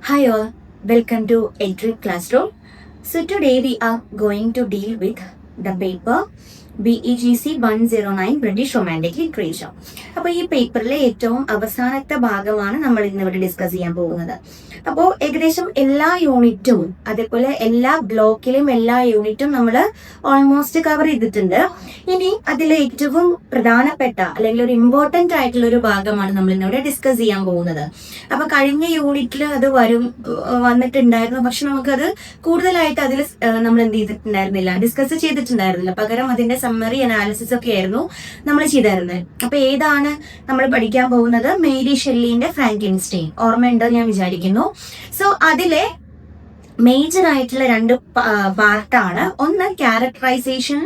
Hi all, welcome to Edric Classroom. So today we are going to deal with the paper BEGC 109 British Romantic Literature. അപ്പോൾ ഈ പേപ്പറിലെ ഏറ്റവും അവസാനത്തെ ഭാഗമാണ് നമ്മൾ ഇന്നിവിടെ ഡിസ്കസ് ചെയ്യാൻ പോകുന്നത്. അപ്പോൾ ഏകദേശം എല്ലാ യൂണിറ്റും അതേപോലെ എല്ലാ ബ്ലോക്കിലും എല്ലാ യൂണിറ്റും നമ്മൾ ഓൾമോസ്റ്റ് കവർ ചെയ്തിട്ടുണ്ട്. ഇനി അതിലെ ഏറ്റവും പ്രധാനപ്പെട്ട അല്ലെങ്കിൽ ഒരു ഇമ്പോർട്ടൻ്റ് ആയിട്ടുള്ള ഒരു ഭാഗമാണ് നമ്മൾ ഇന്നിവിടെ ഡിസ്കസ് ചെയ്യാൻ പോകുന്നത്. അപ്പോൾ കഴിഞ്ഞ യൂണിറ്റിൽ അത് വന്നിട്ടുണ്ടായിരുന്നു, പക്ഷെ നമുക്കത് കൂടുതലായിട്ട് അതിൽ നമ്മൾ എന്ത് ചെയ്തിട്ടുണ്ടായിരുന്നില്ല, ഡിസ്കസ് ചെയ്തിട്ടുണ്ടായിരുന്നില്ല. പകരം അതിന്റെ സമ്മറി അനാലിസിസ് ഒക്കെ ആയിരുന്നു നമ്മൾ ചെയ്തായിരുന്നത്. അപ്പൊ ഏതാണ് നമ്മൾ പഠിക്കാൻ പോകുന്നത്? മേരി ഷെല്ലിന്റെ ഫ്രാങ്കൻസ്റ്റൈൻ. ഓർമ്മയുണ്ടെന്ന് ഞാൻ വിചാരിക്കുന്നു. സോ അതിലെ മേജർ ആയിട്ടുള്ള രണ്ട് പാർട്ടാണ്. ഒന്ന് characterisation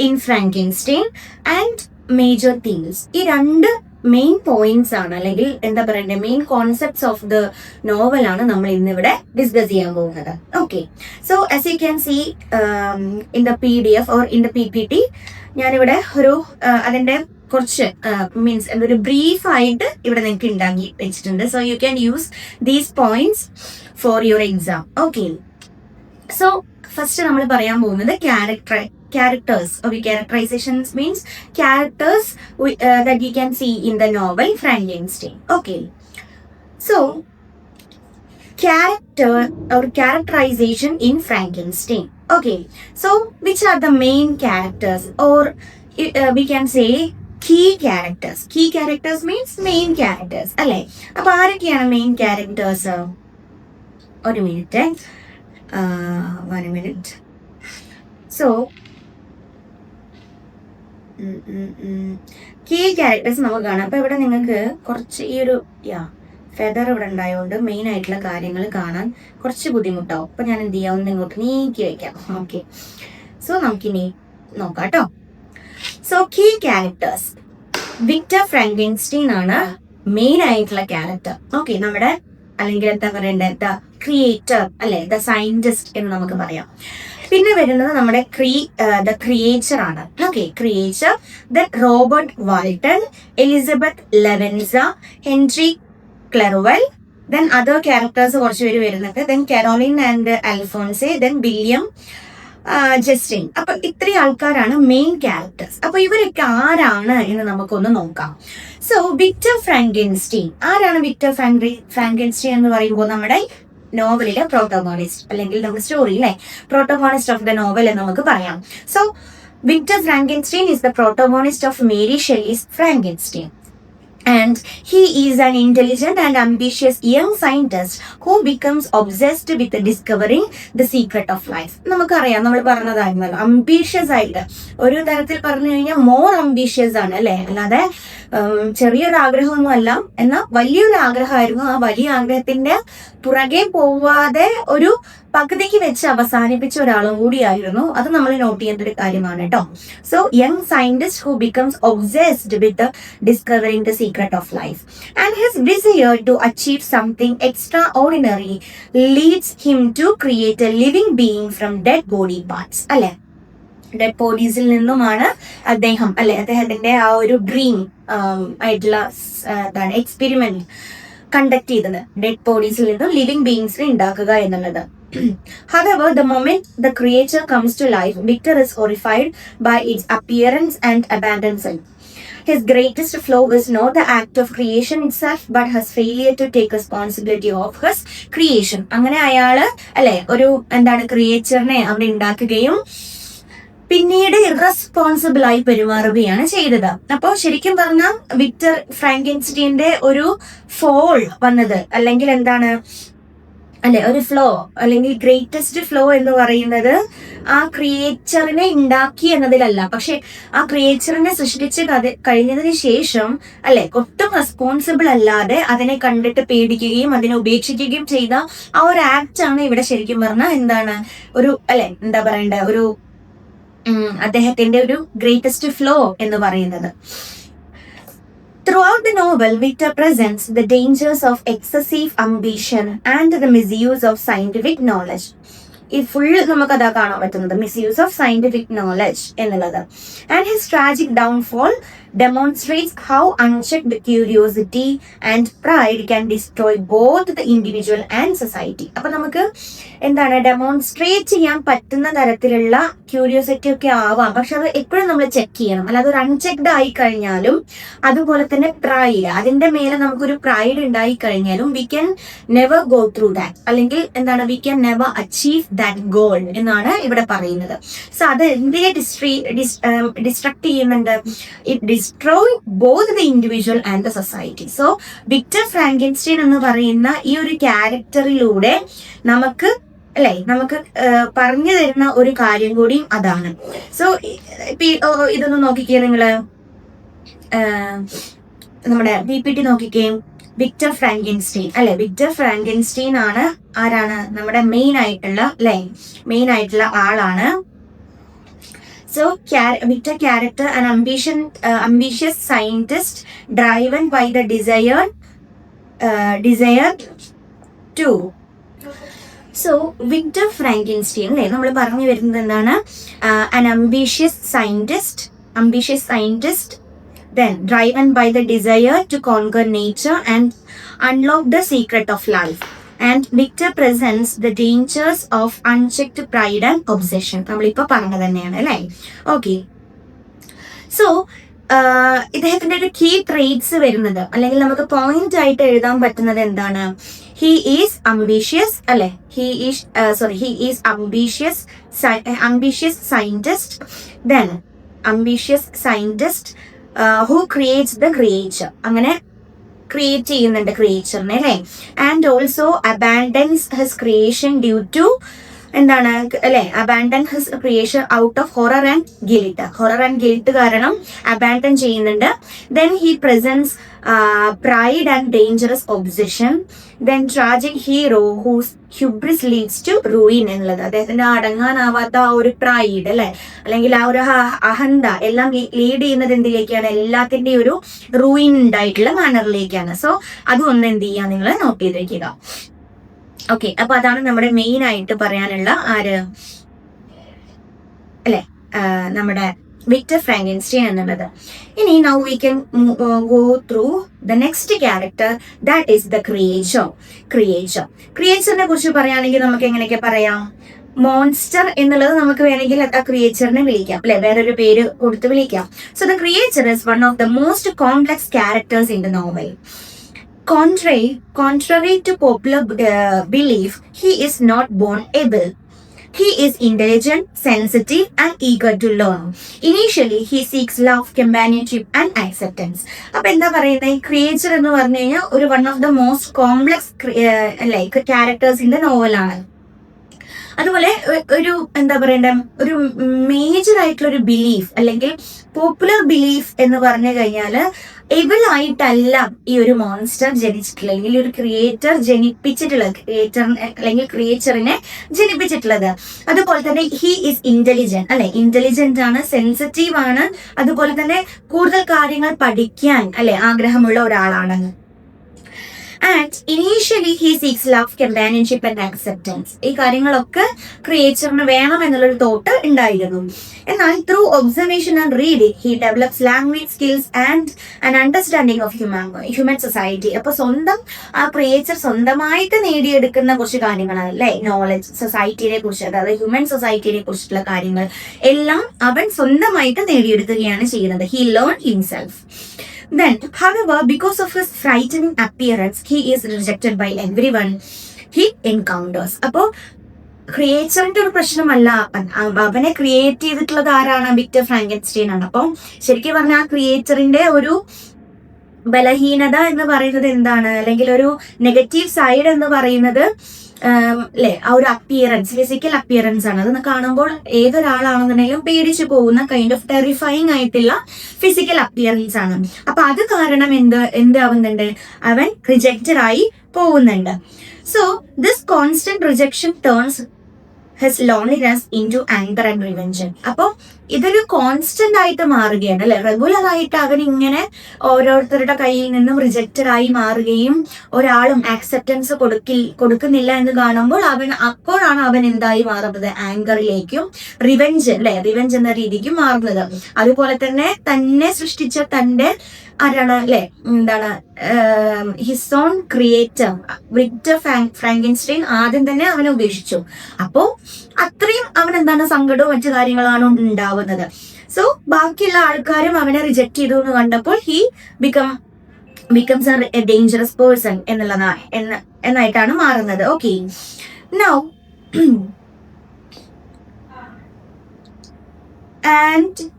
in Frankenstein and major themes. ഈ രണ്ട് മെയിൻ പോയിന്റ്സ് ആണ്, അല്ലെങ്കിൽ എന്താ പറയണ്ടേ, മെയിൻ കോൺസെപ്റ്റ്സ് ഓഫ് ദ നോവലാണ് നമ്മൾ ഇന്നിവിടെ ഡിസ്കസ് ചെയ്യാൻ പോകുന്നത്. Okay, so as you can see in the PDF or in the PPT, ഞാനിവിടെ ഒരു അതിന്റെ കുറച്ച് മീൻസ് എന്തൊരു ബ്രീഫ് ആയിട്ട് ഇവിടെ നിങ്ങൾക്ക് ഉണ്ടാക്കി വെച്ചിട്ടുണ്ട്. So you can use these points for your exam. Okay, so first നമ്മൾ പറയാൻ പോകുന്നത് characters or characterizations means characters that you can see in the novel Frankenstein. Okay, so character or characterization in Frankenstein. Okay, so which are the main characters, or we can say key characters. Key characters means main characters, അല്ലേ? അപ്പൊ ആരൊക്കെയാണ് main characters? ഒരു minute, 1 minute. So key characters നമുക്ക് കാണാം. അപ്പൊ ഇവിടെ നിങ്ങൾക്ക് കുറച്ച് ഈ ഒരു ഫെദർ ഇവിടെ ഉണ്ടായതുകൊണ്ട് മെയിൻ ആയിട്ടുള്ള കാര്യങ്ങൾ കാണാൻ കുറച്ച് ബുദ്ധിമുട്ടാവും. അപ്പൊ ഞാൻ എന്ത് ചെയ്യാം, ഒന്ന് ഇങ്ങോട്ട് നീക്കി വയ്ക്കാം. ഓക്കെ, സോ നമുക്കിനി നോക്കാം കേട്ടോ. So key characters, Victor Frankenstein ആണ് മെയിൻ ആയിട്ടുള്ള ക്യാരക്ടർ. ഓക്കെ, നമ്മുടെ അല്ലെങ്കിൽ എന്താ പറയണ്ടേ, ദ ക്രിയേറ്റർ അല്ലെ, ദ സയന്റിസ്റ്റ് എന്ന് നമുക്ക് പറയാം. പിന്നെ വരുന്നത് നമ്മുടെ ദ ക്രിയേച്ചർ ആണ്. Okay, creature, then Robert Walton, Elizabeth Lavenza, Henry Clerval, then other characters കുറച്ച് പേര് വരുന്നുണ്ട്. Then Caroline and Alphonse, then William Justine. അപ്പൊ ഇത്രയും ആൾക്കാരാണ് മെയിൻ ക്യാരക്ടേഴ്സ്. അപ്പൊ ഇവരൊക്കെ ആരാണ് എന്ന് നമുക്കൊന്ന് നോക്കാം. സോ വിക്ടർ ഫ്രാങ്കൻസ്റ്റൈൻ ആരാണ്? വിക്ടർ ഫ്രാങ്കൻസ്റ്റൈൻ എന്ന് പറയുമ്പോൾ നമ്മുടെ നോവലിലെ പ്രോട്ടോഗോണിസ്റ്റ് അല്ലെങ്കിൽ നമ്മുടെ സ്റ്റോറിയിലെ പ്രോട്ടോഗോണിസ്റ്റ് ഓഫ് ദ നോവൽ എന്ന് നമുക്ക് പറയാം. So Victor Frankenstein is the protagonist of Mary Shelley's Frankenstein. And he is an intelligent and ambitious young scientist who becomes obsessed with discovering the secret of life. നമുക്കറിയാം, നമ്മൾ പറഞ്ഞതായിരുന്നല്ലോ, ambitious ആയിട്ട്, ഒരു തരത്തിൽ പറഞ്ഞു കഴിഞ്ഞാൽ മോർ അംബീഷ്യസ് ആണ് അല്ലെ, അല്ലാതെ ചെറിയൊരു ആഗ്രഹമൊന്നും അല്ല, എന്നാൽ വലിയൊരു ആഗ്രഹമായിരുന്നു. ആ വലിയ ആഗ്രഹത്തിന്റെ പുറകെ പോവാതെ ഒരു പകുതിക്ക് വെച്ച് അവസാനിപ്പിച്ച ഒരാളും കൂടിയായിരുന്നു. അത് നമ്മൾ നോട്ട് ചെയ്യേണ്ട ഒരു കാര്യമാണ് കേട്ടോ. So young scientist who becomes obsessed with discovering the secret of life and his desire to achieve something extraordinary leads him to create a living being from dead body parts. അല്ലെ, dead ബോഡീസിൽ നിന്നുമാണ് അദ്ദേഹത്തിന്റെ ആ ഒരു dream ആയിട്ടുള്ള experiment conduct ചെയ്തത്, ഡെഡ് ബോഡീസിൽ നിന്നും ലിവിംഗ് ബീയിങ്സിനെ ഉണ്ടാക്കുക എന്നുള്ളത്. However, the moment the creature comes to life, Victor is horrified by its appearance and abandons it. His greatest flaw is not the act of creation itself, but his failure to take responsibility of his creation. അങ്ങനെ അയാള് ഒരു ക്രിയേച്ചറിനെ അവിടെ ഉണ്ടാക്കുകയും പിന്നീട് irresponsible ആയി പെരുമാറുകയാണ് ചെയ്തത്. അപ്പോൾ ശരിക്കും പറഞ്ഞാൽ വിക്ടർ ഫ്രാങ്കൻസ്റ്റൈന്റെ ഒരു ഫോൾ വന്നത്, അല്ലെങ്കിൽ ഒരു ഫ്ലോ, അല്ലെങ്കിൽ ഗ്രേറ്റസ്റ്റ് ഫ്ലോ എന്ന് പറയുന്നത് ആ ക്രിയേച്ചറിനെ ഉണ്ടാക്കി എന്നതിലല്ല, പക്ഷെ ആ ക്രിയേച്ചറിനെ സൃഷ്ടിച്ച് കഴിഞ്ഞതിന് ശേഷം ഒട്ടും റെസ്പോൺസിബിൾ അല്ലാതെ അതിനെ കണ്ടിട്ട് പേടിക്കുകയും അതിനെ ഉപേക്ഷിക്കുകയും ചെയ്ത ആ ഒരു ആക്ട് ആണ് ഇവിടെ ശരിക്കും പറഞ്ഞാൽ ഒരു ഒരു അദ്ദേഹത്തിന്റെ ഒരു ഗ്രേറ്റസ്റ്റ് ഫ്ലോ എന്ന് പറയുന്നത്. Throughout the novel, Victor presents the dangers of excessive ambition and the misuse of scientific knowledge. ഈ ഫുൾ നമുക്കതാ കാണാൻ പറ്റുന്നത്, മിസ്യൂസ് ഓഫ് സയന്റിഫിക് നോളജ് എന്നുള്ളത്. And his tragic downfall demonstrates how unchecked curiosity and pride can destroy both the individual and society. അപ്പൊ നമുക്ക് എന്താണ് demonstrate ചെയ്യാൻ പറ്റുന്ന തരത്തിലുള്ള ക്യൂരിയോസിറ്റി ഒക്കെ ആവാം, പക്ഷെ അത് എപ്പോഴും നമ്മൾ ചെക്ക് ചെയ്യണം. അല്ലാതെ ഒരു അൺചെക്ഡ് ആയി കഴിഞ്ഞാലും, അതുപോലെ തന്നെ പ്രൈഡ്, അതിന്റെ മേലെ നമുക്കൊരു പ്രൈഡ് ഉണ്ടായി കഴിഞ്ഞാലും we can never go through that, അല്ലെങ്കിൽ എന്താണ് we can never achieve that goal എന്നാണ് ഇവിടെ പറയുന്നത്. സോ അത് എന്തിനെ ഡിസ്ട്രക്ട് ചെയ്യുന്നുണ്ട്? It destroy both the individual and the society. So Victor Frankenstein എന്ന് പറയുന്ന ഈ ഒരു ക്യാരക്ടറിലൂടെ നമുക്ക് പറഞ്ഞു തരുന്ന ഒരു കാര്യം കൂടിയും അതാണ്. സോ ഇതൊന്ന് നോക്കിക്കേ നിങ്ങള്, നമ്മുടെ PPT നോക്കിക്കേ. വിക്ടർ ഫ്രാങ്കൻസ്റ്റൈൻ അല്ലെ, വിക്ടർ ഫ്രാങ്കൻസ്റ്റൈൻ ആണ് ആരാണ്? നമ്മുടെ മെയിൻ ആയിട്ടുള്ള ആളാണ്. So, Victor character, an ambitious scientist driven by the desire to. So, Victor Frankenstein, നമ്മൾ പറഞ്ഞു വരുന്നത് എന്താണ്? An ambitious scientist, then driven by the desire to conquer nature and unlock the secret of life. And Victor presents the dangers of unchecked pride and obsession. നമ്മളിപ്പോൾ പറഞ്ഞു തന്നെയാണ് അല്ലേ? Okay. So ഇദ്ദേഹത്തിന്റെ ഒരു കീ ട്രേറ്റ്സ് വരുന്നത്, അല്ലെങ്കിൽ നമുക്ക് point ആയിട്ട് എഴുതാൻ പറ്റുന്നത് എന്താണ്? ഹി ഈസ് അംബീഷ്യസ് അല്ലെ, he is ambitious scientist, then ambitious scientist who creates the creature. അങ്ങനെ ക്രിയേറ്റ് ചെയ്യുന്നുണ്ട് ക്രിയേച്ചറിനെ അല്ലേ. And also abandons his creation due to എന്താണ് അല്ലെ, abandon his creation out of horror and guilt കാരണം അബാൻഡൻ ചെയ്യുന്നുണ്ട്. Then he presents pride and dangerous obsession. Then tragic hero whose hubris leads to ruin എന്നുള്ളത്, അദ്ദേഹത്തിന്റെ അടങ്ങാനാവാത്ത ആ ഒരു pride അല്ലെ, അല്ലെങ്കിൽ ആ ഒരു അഹന്ത എല്ലാം ലീഡ് ചെയ്യുന്നത് എന്തിലേക്കാണ്? എല്ലാത്തിന്റെയും ഒരു റൂയിൻ ഉണ്ടായിട്ടുള്ള മാനറിലേക്കാണ്. സോ അതും ഒന്ന് എന്ത് ചെയ്യാ, നിങ്ങൾ നോട്ട് ചെയ്ത് വെക്കുക. ഓക്കെ, അപ്പൊ അതാണ് നമ്മുടെ മെയിൻ ആയിട്ട് പറയാനുള്ള അല്ലെ, നമ്മുടെ വിക്ടർ ഫ്രാങ്കൻസ്റ്റൈൻ എന്നുള്ളത്. ഇനി now we can go through the next character, that is the ക്രിയേച്ചറിനെ കുറിച്ച് പറയുകയാണെങ്കിൽ നമുക്ക് എങ്ങനെയൊക്കെ പറയാം? മോൺസ്റ്റർ എന്നുള്ളത് നമുക്ക് വേണമെങ്കിൽ ആ ക്രിയേച്ചറിനെ വിളിക്കാം അല്ലെ, വേറൊരു പേര് കൊടുത്ത് വിളിക്കാം. So the creature is one of the most complex characters in the novel. Contrary to popular belief, he is not born able. He is intelligent, sensitive, and eager to learn. Initially, he seeks love, companionship, and acceptance. അപ്പോൾ എന്താ പറയുന്നത്? Creature എന്ന് പറഞ്ഞു കഴിഞ്ഞാൽ ഒരു one of the most complex characters in the നോവലാണ്. അതുപോലെ ഒരു എന്താ പറയണ്ട, ഒരു മേജർ ആയിട്ടുള്ള ഒരു ബിലീഫ് അല്ലെങ്കിൽ പോപ്പുലർ ബിലീഫ് എന്ന് പറഞ്ഞു കഴിഞ്ഞാൽ എബിൾ ആയിട്ടല്ല ഈ ഒരു മോൺസ്റ്റർ ജനിച്ചിട്ടുള്ളത്, അല്ലെങ്കിൽ ഒരു ക്രിയേറ്റർ ജനിപ്പിച്ചിട്ടുള്ളത്, ക്രിയേച്ചറിനെ ജനിപ്പിച്ചിട്ടുള്ളത്. അതുപോലെ തന്നെ ഹി ഈസ് ഇന്റലിജന്റ് അല്ലെ, ഇന്റലിജന്റ് ആണ്, സെൻസിറ്റീവ് ആണ്, അതുപോലെ തന്നെ കൂടുതൽ കാര്യങ്ങൾ പഠിക്കാൻ അല്ലെ ആഗ്രഹമുള്ള ഒരാളാണ്. And initially he seeks love, companionship and acceptance. ഈ കാര്യങ്ങളൊക്കെ ക്രിയേച്ചറിന് വേണം എന്നുള്ളൊരു തോട്ട് ഉണ്ടായിരുന്നു. എന്നാൽ through observation and reading he develops language skills and an understanding of human society. അപ്പൊ ആ ക്രിയേച്ചർ സ്വന്തമായിട്ട് നേടിയെടുക്കുന്ന കുറച്ച് കാര്യങ്ങളാണ് അല്ലെ, നോളജ് സൊസൈറ്റിയെ കുറിച്ച്, അതായത് ഹ്യൂമൻ സൊസൈറ്റിയെ കുറിച്ചിട്ടുള്ള കാര്യങ്ങൾ എല്ലാം അവൻ സ്വന്തമായിട്ട് നേടിയെടുക്കുകയാണ് ചെയ്യുന്നത്. He learn himself. Then, however, because of his frightening appearance, he is rejected by everyone he encounters. അപ്പോൾ ക്രിയേച്ചറിന്റെ ഒരു പ്രശ്നമല്ല, അവനെ ക്രിയേറ്റ് ചെയ്തിട്ടുള്ളത് ആരാണ്? വിക്ടർ ഫ്രാങ്കൻസ്റ്റൈൻ ആണ്. അപ്പോൾ ശരിക്കും പറഞ്ഞാൽ ആ ക്രിയേച്ചറിന്റെ ഒരു ബലഹീനത എന്ന് പറയുന്നത് എന്താണ്, അല്ലെങ്കിൽ ഒരു നെഗറ്റീവ് സൈഡ് എന്ന് പറയുന്നത് അല്ലെ, ആ ഒരു അപ്പിയറൻസ്, ഫിസിക്കൽ അപ്പിയറൻസ് ആണ്. അത് കാണുമ്പോൾ ഏതൊരാളാണെന്നുണ്ടെങ്കിലും പേടിച്ചു പോകുന്ന കൈൻഡ് ഓഫ് ടെറിഫൈങ് ആയിട്ടുള്ള ഫിസിക്കൽ അപ്പിയറൻസ് ആണ്. അപ്പൊ അത് കാരണം എന്താവുന്നുണ്ട്? അവൻ റിജക്റ്റഡ് ആയി പോകുന്നുണ്ട്. So this constant rejection turns his loneliness into anchor and revenge. അപ്പോൾ ഇതൊരു കോൺസ്റ്റന്റ് ആയിട്ട് മാറുകയാണ് അല്ലെ. റെഗുലർ ആയിട്ട് അവൻ ഇങ്ങനെ ഓരോരുത്തരുടെ കയ്യിൽ നിന്നും റിജക്റ്റഡ് ആയി മാറുകയും ഒരാളും ആക്സെപ്റ്റൻസ് കൊടുക്കുന്നില്ല എന്ന് കാണുമ്പോൾ അപ്പോഴാണ് അവൻ എന്തായി മാറുന്നത്, ആങ്കറിലേക്കും റിവെഞ്ച് എന്ന രീതിക്കും മാറുന്നത്. അതുപോലെ തന്നെ സൃഷ്ടിച്ച തന്റെ ആരാണ് his own creator Victor Frankenstein ആദ്യം തന്നെ അവനെ ഉപേക്ഷിച്ചു. അപ്പോ അത്രയും അവൻ സങ്കടവും മറ്റു കാര്യങ്ങളാണ് ഉണ്ടാവുന്നത്. സോ ബാക്കിയുള്ള ആൾക്കാരും അവനെ റിജക്ട് ചെയ്തു എന്ന് കണ്ടപ്പോൾ he becomes a dangerous person എന്നായിട്ടാണ് മാറുന്നത്. Okay, now and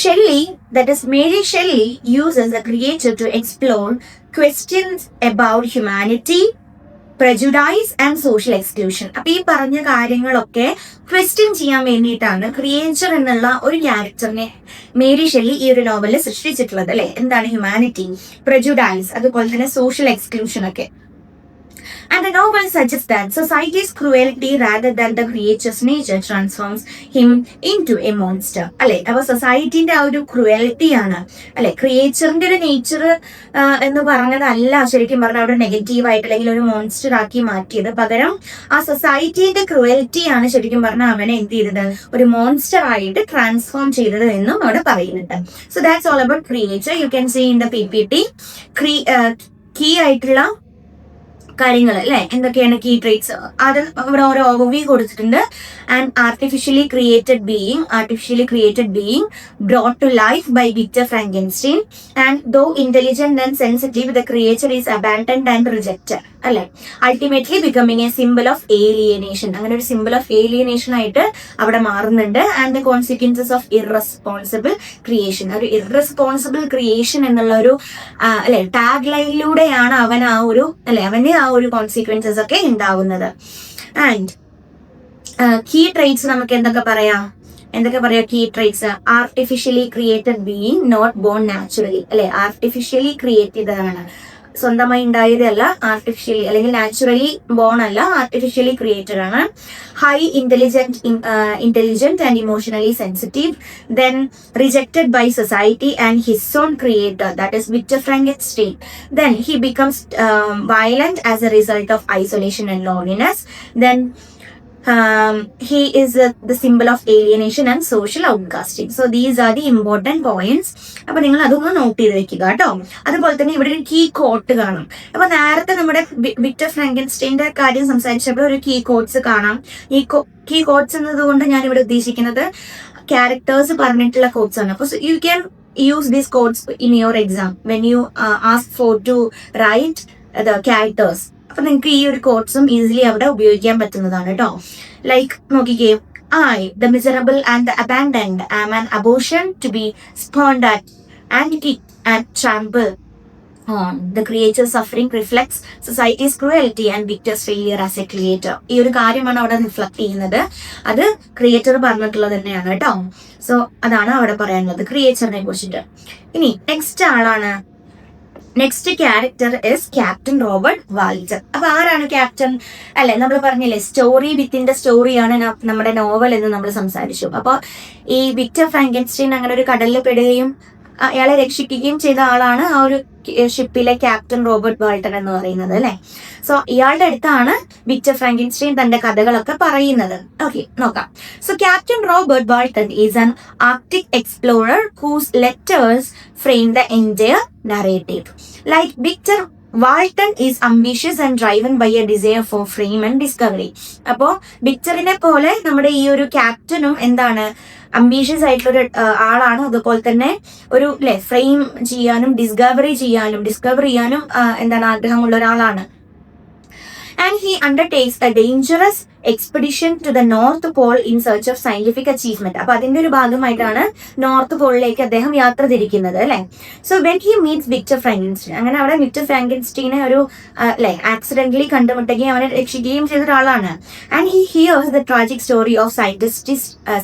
Shelley, that is Mary Shelley, uses the creator to explore questions about humanity, prejudice and social exclusion. അപ്പൊ ഈ പറഞ്ഞ കാര്യങ്ങളൊക്കെ ക്വസ്റ്റ്യൻ ചെയ്യാൻ വേണ്ടിയിട്ടാണ് ക്രിയേച്ചർ എന്നുള്ള ഒരു ക്യാരക്ടറിനെ മേരി ഷെല്ലി ഈ ഒരു നോവലിൽ സൃഷ്ടിച്ചിട്ടുള്ളത് അല്ലെ. എന്താണ് ഹ്യൂമാനിറ്റി, prejudice, അതുപോലെ തന്നെ സോഷ്യൽ എക്സ്ക്ലൂഷൻ ഒക്കെ. And the novel suggests that society's cruelty rather than the creature's nature transforms him into a monster. അല്ലെ, അപ്പൊ സൊസൈറ്റിന്റെ ആ ഒരു ക്രുവലിറ്റി ആണ് അല്ലെ, ക്രിയേച്ചറിന്റെ ഒരു നേച്ചർ എന്ന് പറഞ്ഞതല്ല ശരിക്കും പറഞ്ഞാൽ അവിടെ നെഗറ്റീവ് ആയിട്ട് അല്ലെങ്കിൽ ഒരു മോൺസ്റ്റർ ആക്കി മാറ്റിയത്. പകരം ആ സൊസൈറ്റിന്റെ ക്രുവലിറ്റി ആണ് ശരിക്കും പറഞ്ഞാൽ അവനെ എന്ത് ചെയ്തത്, ഒരു മോൺസ്റ്റർ ആയിട്ട് ട്രാൻസ്ഫോം ചെയ്തത് എന്നും അവിടെ പറയുന്നുണ്ട്. So that's all about creature. You can see in the PPT key ആയിട്ടുള്ള കാര്യങ്ങൾ അല്ലെ, എന്തൊക്കെയാണ് കീ ട്രേറ്റ്സ്, അത് ഇവിടെ ഓരോ ഓവർവ്യൂ കൊടുത്തിട്ടുണ്ട്. And artificially created being brought to life by Victor Frankenstein. And though intelligent and sensitive, the creature is abandoned and rejected അല്ലെ, ultimately becoming a symbol of alienation. അങ്ങനെ ഒരു സിമ്പിൾ ഓഫ് ഏലിയനേഷൻ ആയിട്ട് അവിടെ മാറുന്നുണ്ട്. And the consequences of irresponsible creation, ഒരു irresponsible creation എന്നുള്ള ഒരു tag ലൈനിലൂടെയാണ് അവന് ആ ഒരു കോൺസിക്വൻസസ് ഒക്കെ ഉണ്ടാവുന്നത്. ആൻഡ് കീ ട്രേറ്റ്സ് നമുക്ക് എന്തൊക്കെ പറയാം key traits? Artificially created being, not born naturally അല്ലെ, ആർട്ടിഫിഷ്യലി ക്രിയേറ്റ് ചെയ്തതാണ്, സ്വന്തമായി ഉണ്ടായതല്ല, ആർട്ടിഫിഷ്യലി അല്ലെങ്കിൽ നാച്ചുറലി ബോൺ അല്ല, ആർട്ടിഫിഷ്യലി ക്രിയേറ്റഡ് ആണ്. High intelligent and emotionally sensitive, then rejected by society and his own creator, that is Victor Frankenstein. Then he becomes violent as a result of isolation and loneliness. Then he is the symbol of alienation and social outcasting. So these are the important points. അപ്പൊ നിങ്ങൾ അതൊന്ന് not ചെയ്ത് വെക്കുക കേട്ടോ. അതുപോലെ തന്നെ ഇവിടെ ഒരു കീ കോട്ട് കാണാം. അപ്പൊ നേരത്തെ നമ്മുടെ വിക്ടർ ഫ്രാങ്കൻസ്റ്റൈന്റെ കാര്യം സംസാരിച്ചപ്പോൾ ഒരു കീ കോട്ട്സ് കാണാം. ഈ കീ കോട്ട്സ് എന്നതുകൊണ്ട് ഞാൻ ഇവിടെ ഉദ്ദേശിക്കുന്നത് ക്യാരക്ടേഴ്സ് പറഞ്ഞിട്ടുള്ള കോട്ട്സ് ആണ്. അപ്പൊ you can use these quotes in your exam when you ask for to write the characters. അപ്പൊ നിങ്ങൾക്ക് ഈ ഒരു കോട്ട്സും ഈസിലി അവിടെ ഉപയോഗിക്കാൻ പറ്റുന്നതാണ് കേട്ടോ. ലൈക്ക് നോക്കിക്കേ, I, the miserable and the abandoned, am an abortion to be spawned at and kicked and trampled on. The creature's suffering reflects society's cruelty and Victor's failure as a creator. ഈ ഒരു കാര്യമാണ് അവിടെ reflect ചെയ്യുന്നത്. അത് creator പറഞ്ഞിട്ടുള്ളത് തന്നെയാണ് കേട്ടോ. So അതാണ് അവിടെ പറയാനുള്ളത് ക്രിയേച്ചറിനെ കുറിച്ചിട്ട്. ഇനി next character is captain Robert Walter. അപ്പൊ ആരാണ് ക്യാപ്റ്റൻ അല്ലെ, നമ്മൾ പറഞ്ഞില്ലേ സ്റ്റോറി വിത്തിൻ ദ സ്റ്റോറിയാണ് നമ്മുടെ നോവൽ എന്ന് നമ്മൾ സംസാരിച്ചു. അപ്പൊ ഈ വിക്ടർ ഫ്രാങ്കൻസ്റ്റൈൻ അങ്ങനെ ഒരു കടലിൽ പെടുകയും അയാളെ രക്ഷിക്കുകയും ചെയ്ത ആളാണ് ആ ഒരു ഷിപ്പിലെ ക്യാപ്റ്റൻ റോബർട്ട് വാൾട്ടർ എന്ന് പറയുന്നത് അല്ലെ. സോ ഇയാളുടെ അടുത്താണ് വിക്ടർ ഫ്രാങ്കൻസ്റ്റൈൻ തന്റെ കഥകളൊക്കെ പറയുന്നത്. ഓക്കെ, നോക്കാം. So Captain Robert Walter is an Arctic explorer whose letters frame the entire narrative. Like Victor, Walton is ambitious and driven by a desire for fame and discovery. അപ്പോ വിക്ടറിനെ പോലെ നമ്മുടെ ഈ ഒരു ക്യാപ്റ്റനും എന്താണ്, അംബീഷ്യസ് ആയിട്ടുള്ള ആളാണ്. അതുപോലെ തന്നെ ഒരു ഫ്രെയിം ചെയ്യാനും ഡിസ്കവർ ചെയ്യാനും എന്താണ് ആഗ്രഹമുള്ള ഒരാളാണ്. And he undertakes a dangerous expedition to the North Pole in search of scientific achievement. അപ്പൊ അതിന്റെ ഒരു ഭാഗമായിട്ടാണ് നോർത്ത് പോളിലേക്ക് അദ്ദേഹം യാത്ര തിരിക്കുന്നത് അല്ലെ. So when he meats Victor Frankenstein, അങ്ങനെ അവിടെ വിക്ടർ ഫ്രാങ്കൻസ്റ്റൈനെ ഒരു ആക്സിഡന്റലി കണ്ടുമുട്ടുകയും അവനെ രക്ഷിക്കുകയും ചെയ്ത ഒരാളാണ്. And he here's the tragic story of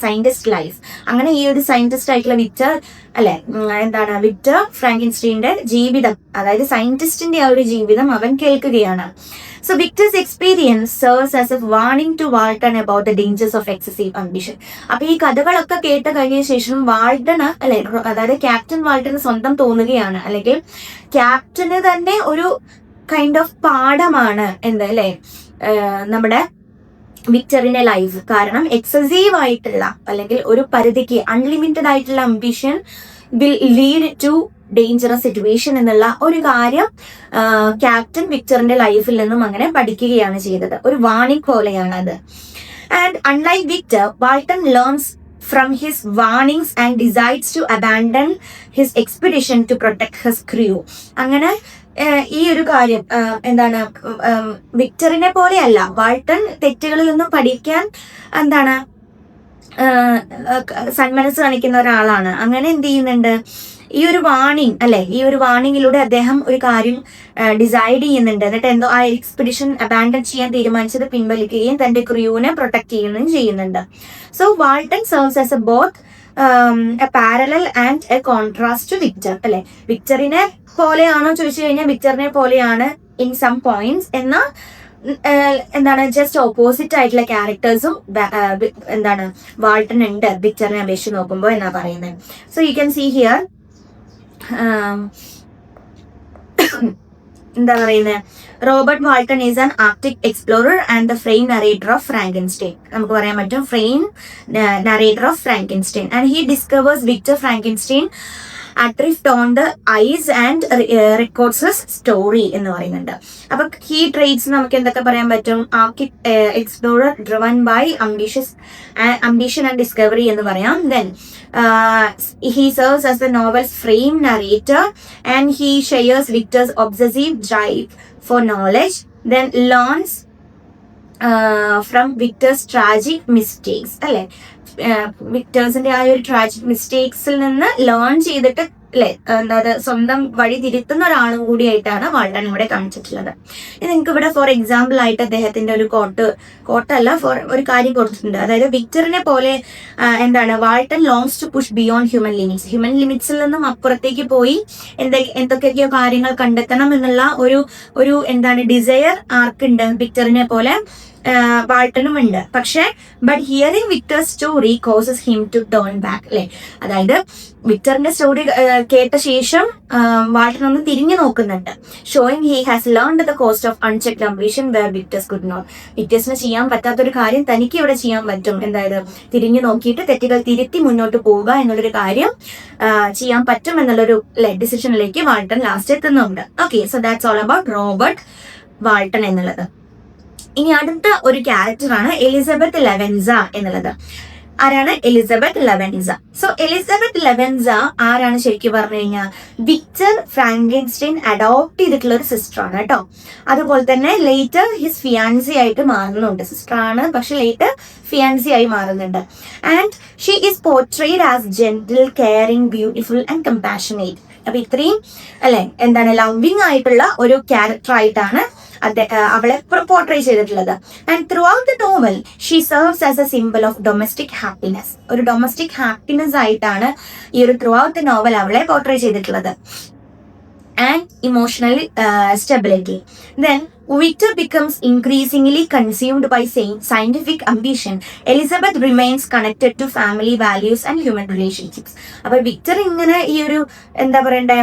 scientist life. അങ്ങനെ ഈ ഒരു സയന്റിസ്റ്റ് ആയിട്ടുള്ള വിക്ടർ ഫ്രാങ്കൻസ്റ്റൈന്റെ ജീവിതം, അതായത് സയന്റിസ്റ്റിന്റെ ആ ഒരു ജീവിതം അവൻ കേൾക്കുകയാണ്. So Victor's experience serves as a warning to Walton about the dangers of excessive ambition. അപ്പൊ ഈ കഥകളൊക്കെ കേട്ട് കഴിഞ്ഞ ശേഷം വാൾട്ടന് അല്ലെ, അതായത് ക്യാപ്റ്റൻ വാൾട്ടന് സ്വന്തം തോന്നുകയാണ്, അല്ലെങ്കിൽ ക്യാപ്റ്റന് തന്നെ ഒരു കൈൻഡ് ഓഫ് പാഠമാണ് എന്ത് അല്ലെ നമ്മുടെ വിക്ടറിന്റെ ലൈഫ്. കാരണം എക്സസീവ് ആയിട്ടുള്ള അല്ലെങ്കിൽ ഒരു പരിധിക്ക് അൺലിമിറ്റഡ് ആയിട്ടുള്ള ambition will lead to dangerous situation എന്നുള്ള ഒരു കാര്യം ക്യാപ്റ്റൻ വിക്ടറിന്റെ ലൈഫിൽ നിന്നും അങ്ങനെ പഠിക്കുകയാണ് ചെയ്തത്. ഒരു വാണിംഗ് പോലെയാണ് അത്. And unlike Victor, Walton learns from his warnings and decides to abandon his expedition to protect his crew. അങ്ങനെ ഈ ഒരു കാര്യം എന്താണ്, വിക്ടറിനെ പോലെയല്ല, വാൾട്ടൺ തെറ്റുകളിൽ നിന്നും പഠിക്കാൻ എന്താണ് സന്മനസ് കാണിക്കുന്ന ഒരാളാണ്. അങ്ങനെ എന്ത് ചെയ്യുന്നുണ്ട്, ഈ ഒരു വാണിംഗ് അല്ലെ, ഈ ഒരു വാണിങ്ങിലൂടെ അദ്ദേഹം ഒരു കാര്യം ഡിസൈഡ് ചെയ്യുന്നുണ്ട്. എന്നിട്ട് എന്തോ ആ എക്സ്പെഡിഷൻ അബാൻഡൻ ചെയ്യാൻ തീരുമാനിച്ചത് പിൻവലിക്കുകയും തന്റെ ക്രൂവിനെ പ്രൊട്ടക്ട് ചെയ്യുകയും ചെയ്യുന്നുണ്ട്. So Walton serves as a both a parallel and a contrast to Victor അല്ലെ. വിക്ടറിനെ പോലെയാണോ ചോദിച്ചു കഴിഞ്ഞാൽ വിക്ടറിനെ പോലെയാണ് ഇൻ സം പോയിന്റ്സ്, എന്നാൽ എന്താണ് ജസ്റ്റ് ഓപ്പോസിറ്റ് ആയിട്ടുള്ള ക്യാരക്ടേഴ്സും എന്താണ് വാൾട്ടൺ ഉണ്ട് വിക്ടറിനെ അപേക്ഷിച്ച് നോക്കുമ്പോൾ എന്നാ പറയുന്നത്. So you can see here എന്താ പറയുന്നത്, Robert Walton is an Arctic explorer and the frame narrator of Frankenstein. നമുക്ക് പറയാൻ പറ്റും frame narrator of Frankenstein. And he discovers Victor Frankenstein adrift on the ice and records his story എന്ന് പറയുന്നുണ്ട്. അപ്പൊ key traits നമുക്ക് എന്തൊക്കെ പറയാൻ പറ്റും, explorer driven by ambition and discovery എന്ന് പറയാം. Then he serves as the novel's frame narrator and he shares Victor's obsessive drive for knowledge, then learns from Victor's tragic mistakes അല്ലെ. വിക്ടേഴ്സിന്റെ ആ ഒരു ട്രാജിക് മിസ്റ്റേക്സിൽ നിന്ന് ലേൺ ചെയ്തിട്ട് അല്ലെ എന്താ സ്വന്തം വഴി തിരുത്തുന്ന ഒരാളും കൂടിയായിട്ടാണ് വാൾട്ടൺ ഇവിടെ കാണിച്ചിട്ടുള്ളത്. നിങ്ങൾക്ക് ഇവിടെ ഫോർ എക്സാമ്പിൾ ആയിട്ട് അദ്ദേഹത്തിന്റെ ഒരു കോട്ടല്ല ഒരു കാര്യം കൊടുത്തിട്ടുണ്ട്. അതായത് വിക്ടറിനെ പോലെ എന്താണ് Walton longs to push beyond human ലിമിറ്റ്സിൽ നിന്നും അപ്പുറത്തേക്ക് പോയി എന്തൊക്കെയൊക്കെയോ കാര്യങ്ങൾ കണ്ടെത്തണം എന്നുള്ള ഒരു എന്താണ് ഡിസയർ ആർക്കുണ്ട്, വിക്ടറിനെ പോലെ വാൾട്ടനും ഉണ്ട്. പക്ഷെ but hearing Victor's story causes him to turn back അല്ലെ. അതായത് വിക്ടറിന്റെ സ്റ്റോറി കേട്ട ശേഷം വാൾട്ടൻ ഒന്ന് തിരിഞ്ഞു നോക്കുന്നുണ്ട്. Showing he has learned the cost of unchecked ambition where Victor's could not. വിക്ടേഴ്സിന് ചെയ്യാൻ പറ്റാത്തൊരു കാര്യം തനിക്ക് ഇവിടെ ചെയ്യാൻ പറ്റും. എന്തായത് തിരിഞ്ഞു നോക്കിയിട്ട് തെറ്റുകൾ തിരുത്തി മുന്നോട്ട് പോവുക എന്നുള്ളൊരു കാര്യം ചെയ്യാൻ പറ്റും എന്നുള്ളൊരു ഡിസിഷനിലേക്ക് വാൾട്ടൻ ലാസ്റ്റ് എത്തുന്നുണ്ട്. Okay, so that's all about Robert Walton എന്നുള്ളത്. ഇനി അടുത്ത ഒരു ക്യാരക്ടറാണ് എലിസബത്ത് ലെവൻസ എന്നുള്ളത്. ആരാണ് എലിസബത്ത് ലെവൻസ? സോ എലിസബത്ത് ലെവൻസ ആരാണ് ശരിക്കും പറഞ്ഞു കഴിഞ്ഞാൽ വിക്ടർ ഫ്രാങ്കൻസ്റ്റൈൻ അഡോപ്റ്റ് ചെയ്തിട്ടുള്ള ഒരു സിസ്റ്റർ ആണ് കേട്ടോ. അതുപോലെ തന്നെ ലേറ്റർ ഹിസ് ഫിയാൻസി ആയിട്ട് മാറുന്നുണ്ട്. സിസ്റ്റർ ആണ്, പക്ഷെ ലേറ്റർ ഫിയാൻസി ആയി മാറുന്നുണ്ട്. And she is portrayed as gentle, caring, beautiful and compassionate. അപ്പൊ ഇത്രയും അല്ലെ എന്താണ് ലവിങ് ആയിട്ടുള്ള ഒരു ക്യാരക്ടർ ആയിട്ടാണ് അവളെ പോർട്രേ ചെയ്തിട്ടുള്ളത്. And through out the novel she serves as A symbol of domestic happiness. ഒരു ഡൊമസ്റ്റിക് ഹാപ്പിനെസ് ആയിട്ടാണ് ഈ ഒരു ത്രൂ ഔട്ട് ദ നോവൽ അവളെ പോർട്രേ ചെയ്തിട്ടുള്ളത്. And emotional stability. Then Victor becomes increasingly consumed by scientific ambition. Elizabeth remains connected to family values and human relationships. അപ്പോൾ Victor ഇങ്ങനെ ഈ ഒരു എന്താ പറയണ്ടേ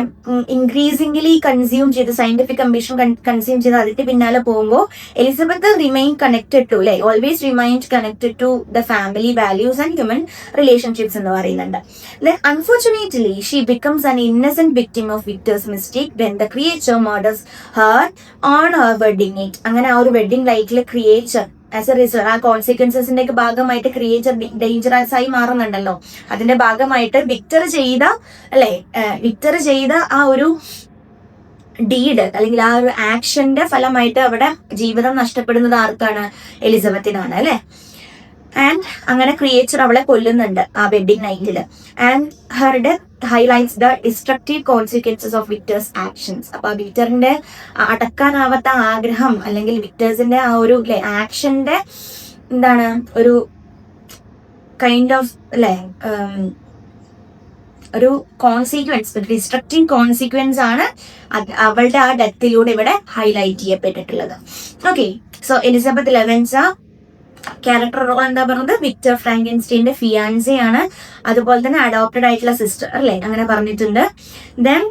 ഇൻക്രീസിംഗ്ലി കൺസ്യൂം ചെയ്ത് സയന്റിഫിക് അംബിഷൻ കൺസ്യൂം ചെയ്ത് അതിന്റെ പിന്നാലെ പോകുമ്പോൾ Elizabeth remain connected to always remain connected to the family values and human relationships എന്ന് പറയുന്നുണ്ട്. Then unfortunately she becomes an innocent victim of Victor's mistake when the creature murders her on her wedding night. അങ്ങനെ ആ ഒരു wedding നൈറ്റിൽ creature as a result ആ കോൺസിക്വൻസസിന്റെ ഒക്കെ ഭാഗമായിട്ട് creature dangerous ആയി മാറുന്നുണ്ടല്ലോ. അതിന്റെ ഭാഗമായിട്ട് വിക്ടർ ചെയ്ത ആ ഒരു ഡീഡ് അല്ലെങ്കിൽ ആ ഒരു ആക്ഷന്റെ ഫലമായിട്ട് അവിടെ ജീവിതം നഷ്ടപ്പെടുന്നത് ആർക്കാണ്? എലിസബത്തിനാണ് അല്ലെ. ആൻഡ് അങ്ങനെ ക്രിയേച്ചർ അവളെ കൊല്ലുന്നുണ്ട് ആ വെഡിങ് നൈറ്റിൽ. And her death highlights the destructive consequences of Victor's actions. അപ്പൊ ആ വിക്ടറിന്റെ അടക്കാനാവാത്ത ആഗ്രഹം അല്ലെങ്കിൽ വിക്ടേഴ്സിന്റെ ആ ഒരു ആക്ഷന്റെ എന്താണ് ഒരു കൈൻഡ് ഓഫ് ഒരു കോൺസിക്വൻസ്, ഡിസ്ട്രക്റ്റിംഗ് കോൺസിക്വൻസ് ആണ് അവളുടെ ആ ഡെത്തിലൂടെ ഇവിടെ ഹൈലൈറ്റ് ചെയ്യപ്പെട്ടിട്ടുള്ളത്. Okay, so Elizabeth Lavenza character role എന്താ പറഞ്ഞത്, വിക്ടർ ഫ്രാങ്കൻസ്റ്റൈന്റെ ഫിയാൻസി ആണ്. അതുപോലെ തന്നെ അഡോപ്റ്റഡ് ആയിട്ടുള്ള സിസ്റ്റർ അല്ലേ, അങ്ങനെ പറഞ്ഞിട്ടുണ്ട്. Then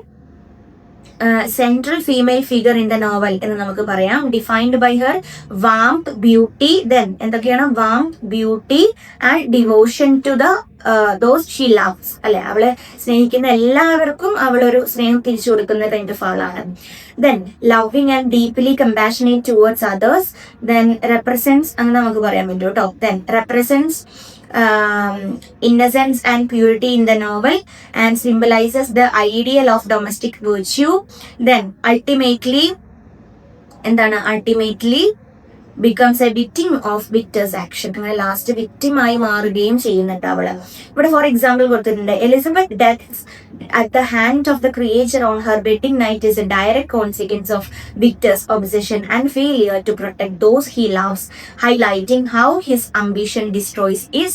central female figure in the novel എന്ന് നമുക്ക് പറയാം. Defined by her warmth, beauty, then എന്തൊക്കെയാണ്, warmth, beauty and devotion to the those she loves അല്ലെ, അവളെ സ്നേഹിക്കുന്ന എല്ലാവർക്കും അവളൊരു സ്നേഹം തിരിച്ചു കൊടുക്കുന്ന കൈൻഡ് ഓഫ് ആളാണ്. Then loving and deeply compassionate towards others. Then represents അങ്ങനെ നമുക്ക് പറയാൻ പറ്റും കേട്ടോ. Then represents innocence and purity in the novel and symbolizes the ideal of domestic virtue. Then ultimately becomes a victim of Victor's action. അങ്ങനെ last victim ആയി മാറുകയും ചെയ്യുന്നുണ്ട് അവള്. ഇവിടെ ഫോർ എക്സാമ്പിൾ കൊടുത്തിട്ടുണ്ട്, Elizabeth death at the hand of the creature on her wedding night is a direct consequence of Victor's obsession and failure to protect those he loves, highlighting how his ambition destroys his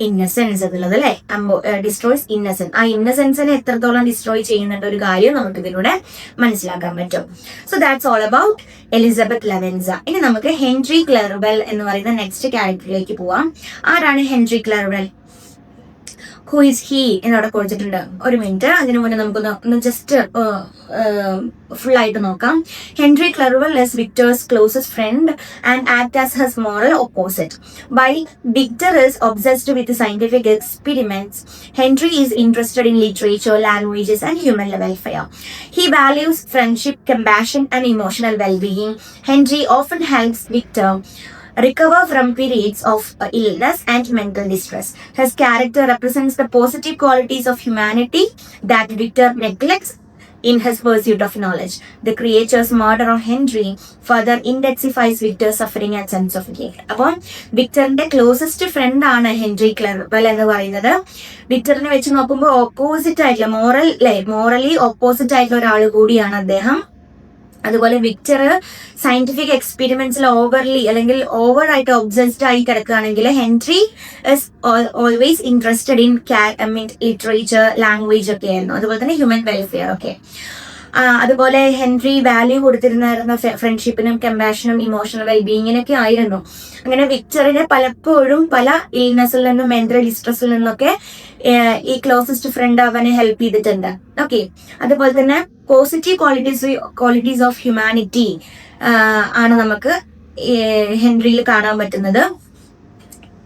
innocence എന്നുള്ളത് അല്ലെ, destroys innocence. ആ ഇന്നസെൻസിനെ എത്രത്തോളം destroy ചെയ്യുന്നുണ്ട് ഒരു കാര്യം നമുക്ക് ഇതിലൂടെ മനസ്സിലാക്കാൻ പറ്റും. So that's all about Elizabeth Lavenza. ഇനി നമുക്ക് ഹെൻറി ക്ലെർവെൽ എന്ന് പറയുന്ന നെക്സ്റ്റ് ക്യാരക്ടറിലേക്ക് പോവാം. ആരാണ് ഹെൻറി ക്ലെർവെൽ? ഹു ഈസ് ഹി എന്നവിടെ കൊടുത്തിട്ടുണ്ട്. ഒരു മിനിറ്റ്, അതിനു മുന്നേ നമുക്കൊന്ന് ജസ്റ്റ് ഫുൾ ആയിട്ട് നോക്കാം. Henry Clerval is Victor's closest friend and act as his moral opposite. While Victor is obsessed with scientific experiments, Henry is interested in literature, languages and human welfare. He values friendship, compassion and emotional well-being. Henry often helps Victor recover from periods of illness and mental distress. His character represents the positive qualities of humanity that Victor neglects in his pursuit of knowledge. The creature's murder of Henry further intensifies Victor's suffering and sense of guilt. അപ്പോൾ വിക്ടറിന്റെ closest front ആണ് Henry ക്ലെർവെൽ എന്ന് പറയുന്നത്. വിക്ടറിനെ വെച്ച് നോക്കുമ്പോൾ opposite ആയിട്ടുള്ള morally opposite ആയിട്ടുള്ള ഒരാൾ കൂടിയാണ് അദ്ദേഹം. അതുപോലെ വിക്ടർ സയന്റിഫിക് എക്സ്പെരിമെന്റ്സിൽ ഓവർ ആയിട്ട് ഒബ്സസ്ഡ് ആയി കിടക്കുകയാണെങ്കിൽ Henry is always interested in literature, language ഒക്കെ ആയിരുന്നു. അതുപോലെ തന്നെ ഹ്യൂമൻ വെൽഫെയർ ഒക്കെ. അതുപോലെ ഹെൻറി വാല്യൂ കൊടുത്തിരുന്ന ഫ്രണ്ട്ഷിപ്പിനും കമ്പാഷനും ഇമോഷണൽ വെൽബീയിങ്ങിനൊക്കെ ആയിരുന്നു. അങ്ങനെ വിക്ടറിനെ പലപ്പോഴും പല ഇൽനെസ്സിൽ നിന്നും മെന്റൽ ഡിസ്ട്രസ്സിൽ നിന്നൊക്കെ ഈ ക്ലോസസ്റ്റ് ഫ്രണ്ട് അവനെ ഹെൽപ്പ് ചെയ്തിട്ടുണ്ട്. ഓക്കെ, അതുപോലെ തന്നെ പോസിറ്റീവ് ക്വാളിറ്റീസ് ഓഫ് ഹ്യൂമാനിറ്റി ആണ് നമുക്ക് ഹെൻറിയിൽ കാണാൻ പറ്റുന്നത്.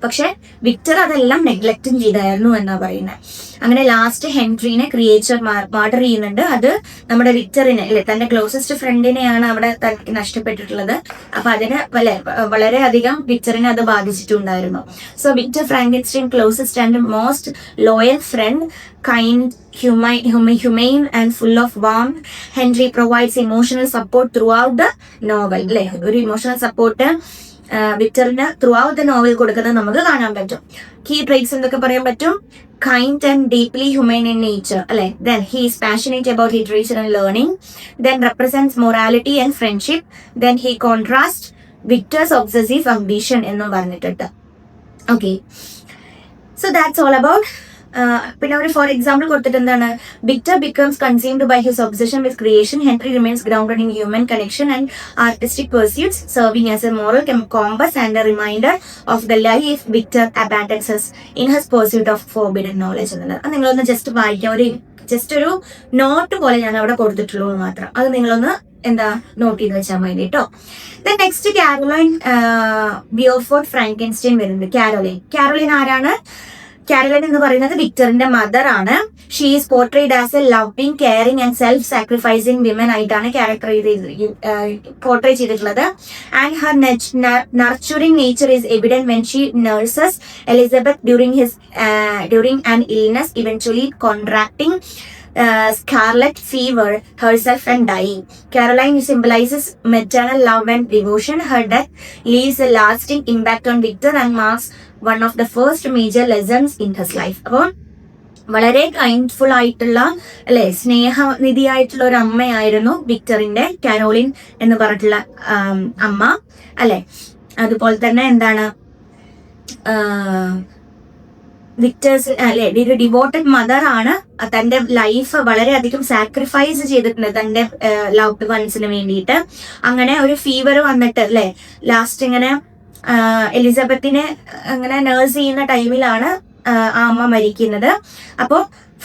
പക്ഷെ വിക്ടർ അതെല്ലാം നെഗ്ലക്റ്റും ചെയ്തായിരുന്നു എന്നാ പറയുന്നത്. അങ്ങനെ ലാസ്റ്റ് ഹെൻറിനെ ക്രിയേച്ചർ മർഡർ ചെയ്യുന്നുണ്ട്. അത് നമ്മുടെ വിക്ടറിനെ അല്ലെ, തന്റെ ക്ലോസസ്റ്റ് ഫ്രണ്ടിനെയാണ് അവിടെ തനിക്ക് നഷ്ടപ്പെട്ടിട്ടുള്ളത്. അപ്പൊ അതിന് വളരെയധികം വിക്ടറിനെ അത് ബാധിച്ചിട്ടുണ്ടായിരുന്നു. So Victor Frankenstein closest and most loyal friend, kind, humane and full of warmth. Henry provides emotional support throughout the novel. അല്ലെ, ഒരു ഇമോഷണൽ സപ്പോർട്ട് വിക്ടറിന് ത്രൂ ഔട്ട് ദ നോവൽ കൊടുക്കുന്നത് നമുക്ക് കാണാൻ പറ്റും. കീ ട്രേറ്റ്സ് എന്തൊക്കെ പറയാൻ പറ്റും? kind and deeply humane in nature അല്ലെ. Then he is passionate about literature and learning. Then represents morality and friendship. Then he contrasts Victor's obsessive ambition എന്നും പറഞ്ഞിട്ടുണ്ട്. Okay, so that's all about പിന്നെ ഒരു four example കൊടുത്തിട്ട് എന്താണ്, Victor becomes consumed by his obsession with creation. Henry remains grounded in human connection and artistic pursuits, serving as a moral compass and a reminder of the life Victor abandons his in his pursuit of forbidden knowledge എന്നുള്ളത്. അത് നിങ്ങളൊന്ന് just വായിക്കാം. ഒരു not പോലെ ഞാൻ അവിടെ കൊടുത്തിട്ടുള്ളൂ മാത്രം. അത് നിങ്ങളൊന്ന് നോട്ട് ചെയ്ത് വെച്ചാൽ മതി കേട്ടോ. നെക്സ്റ്റ് കാരോലൈൻ ബിയോഫോർട്ട് ഫ്രാങ്കൻസ്റ്റൈൻ വരുന്നുണ്ട്. കാരോലൈൻ ആരാണ്? കാരോലൈൻ എന്ന് പറയുന്നത് വിക്ടറിന്റെ മദർ ആണ്. She is portrayed as A loving, caring and self sacrificing women ആയിട്ടാണ് പോർട്രേ ചെയ്തിട്ടുള്ളത്. And her nurturing nature is evident when she nurses Elizabeth during an illness, eventually contracting scarlet fever herself and dying. Caroline symbolizes maternal love and devotion. Her death leaves a lasting impact on Victor and marks one of the first major lessons in his life. അപ്പോൾ വളരെ കൈൻഡ്ഫുൾ ആയിട്ടുള്ള അല്ലെ, സ്നേഹനിധിയായിട്ടുള്ള ഒരു അമ്മയായിരുന്നു വിക്ടറിന്റെ, Caroline എന്ന് പറഞ്ഞിട്ടുള്ള അമ്മ അല്ലെ. അതുപോലെ തന്നെ വിക്ടേഴ്സ് അല്ലെ ഒരു ഡിവോട്ടഡ് മദർ ആണ്. തന്റെ ലൈഫ് വളരെയധികം സാക്രിഫൈസ് ചെയ്തിട്ടുണ്ട് തന്റെ ലവ്ഡ് വൺസിന് വേണ്ടിയിട്ട്. അങ്ങനെ ഒരു ഫീവർ വന്നിട്ട് അല്ലെ ലാസ്റ്റ് ഇങ്ങനെ എലിസബത്തിനെ അങ്ങനെ നേഴ്സ് ചെയ്യുന്ന ടൈമിലാണ് ആ അമ്മ മരിക്കുന്നത്. അപ്പോൾ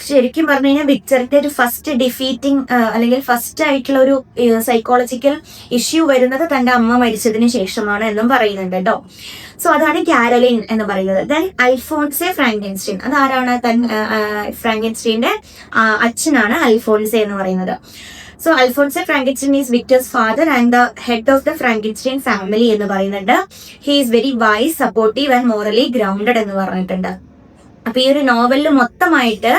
ശരിക്കും പറഞ്ഞു കഴിഞ്ഞാൽ വിക്ടറിന്റെ ഒരു ഫസ്റ്റ് ഡിഫീറ്റിംഗ് അല്ലെങ്കിൽ ഫസ്റ്റ് ആയിട്ടുള്ള ഒരു സൈക്കോളജിക്കൽ ഇഷ്യൂ വരുന്നത് തന്റെ അമ്മ മരിച്ചതിന് ശേഷമാണ് എന്നും പറയുന്നുണ്ട് കേട്ടോ. സോ അതാണ് കാരോലിൻ എന്ന് പറയുന്നത്. ദെൻ അൽഫോൺസെ ഫ്രാങ്കൻസ്റ്റീൻ, അതാരാണ്? ഫ്രാങ്കൻസ്റ്റീന്റെ അച്ഛനാണ് അൽഫോൺസെ എന്ന് പറയുന്നത്. So Alphonse Frankenstein is Victor's father and the head of the Frankenstein family എന്ന് പറയുന്നുണ്ട്. He is very wise, supportive and morally grounded എന്ന് പറഞ്ഞിട്ടുണ്ട്. അപ്പൊ ഈ ഒരു നോവലിൽ മൊത്തമായിട്ട്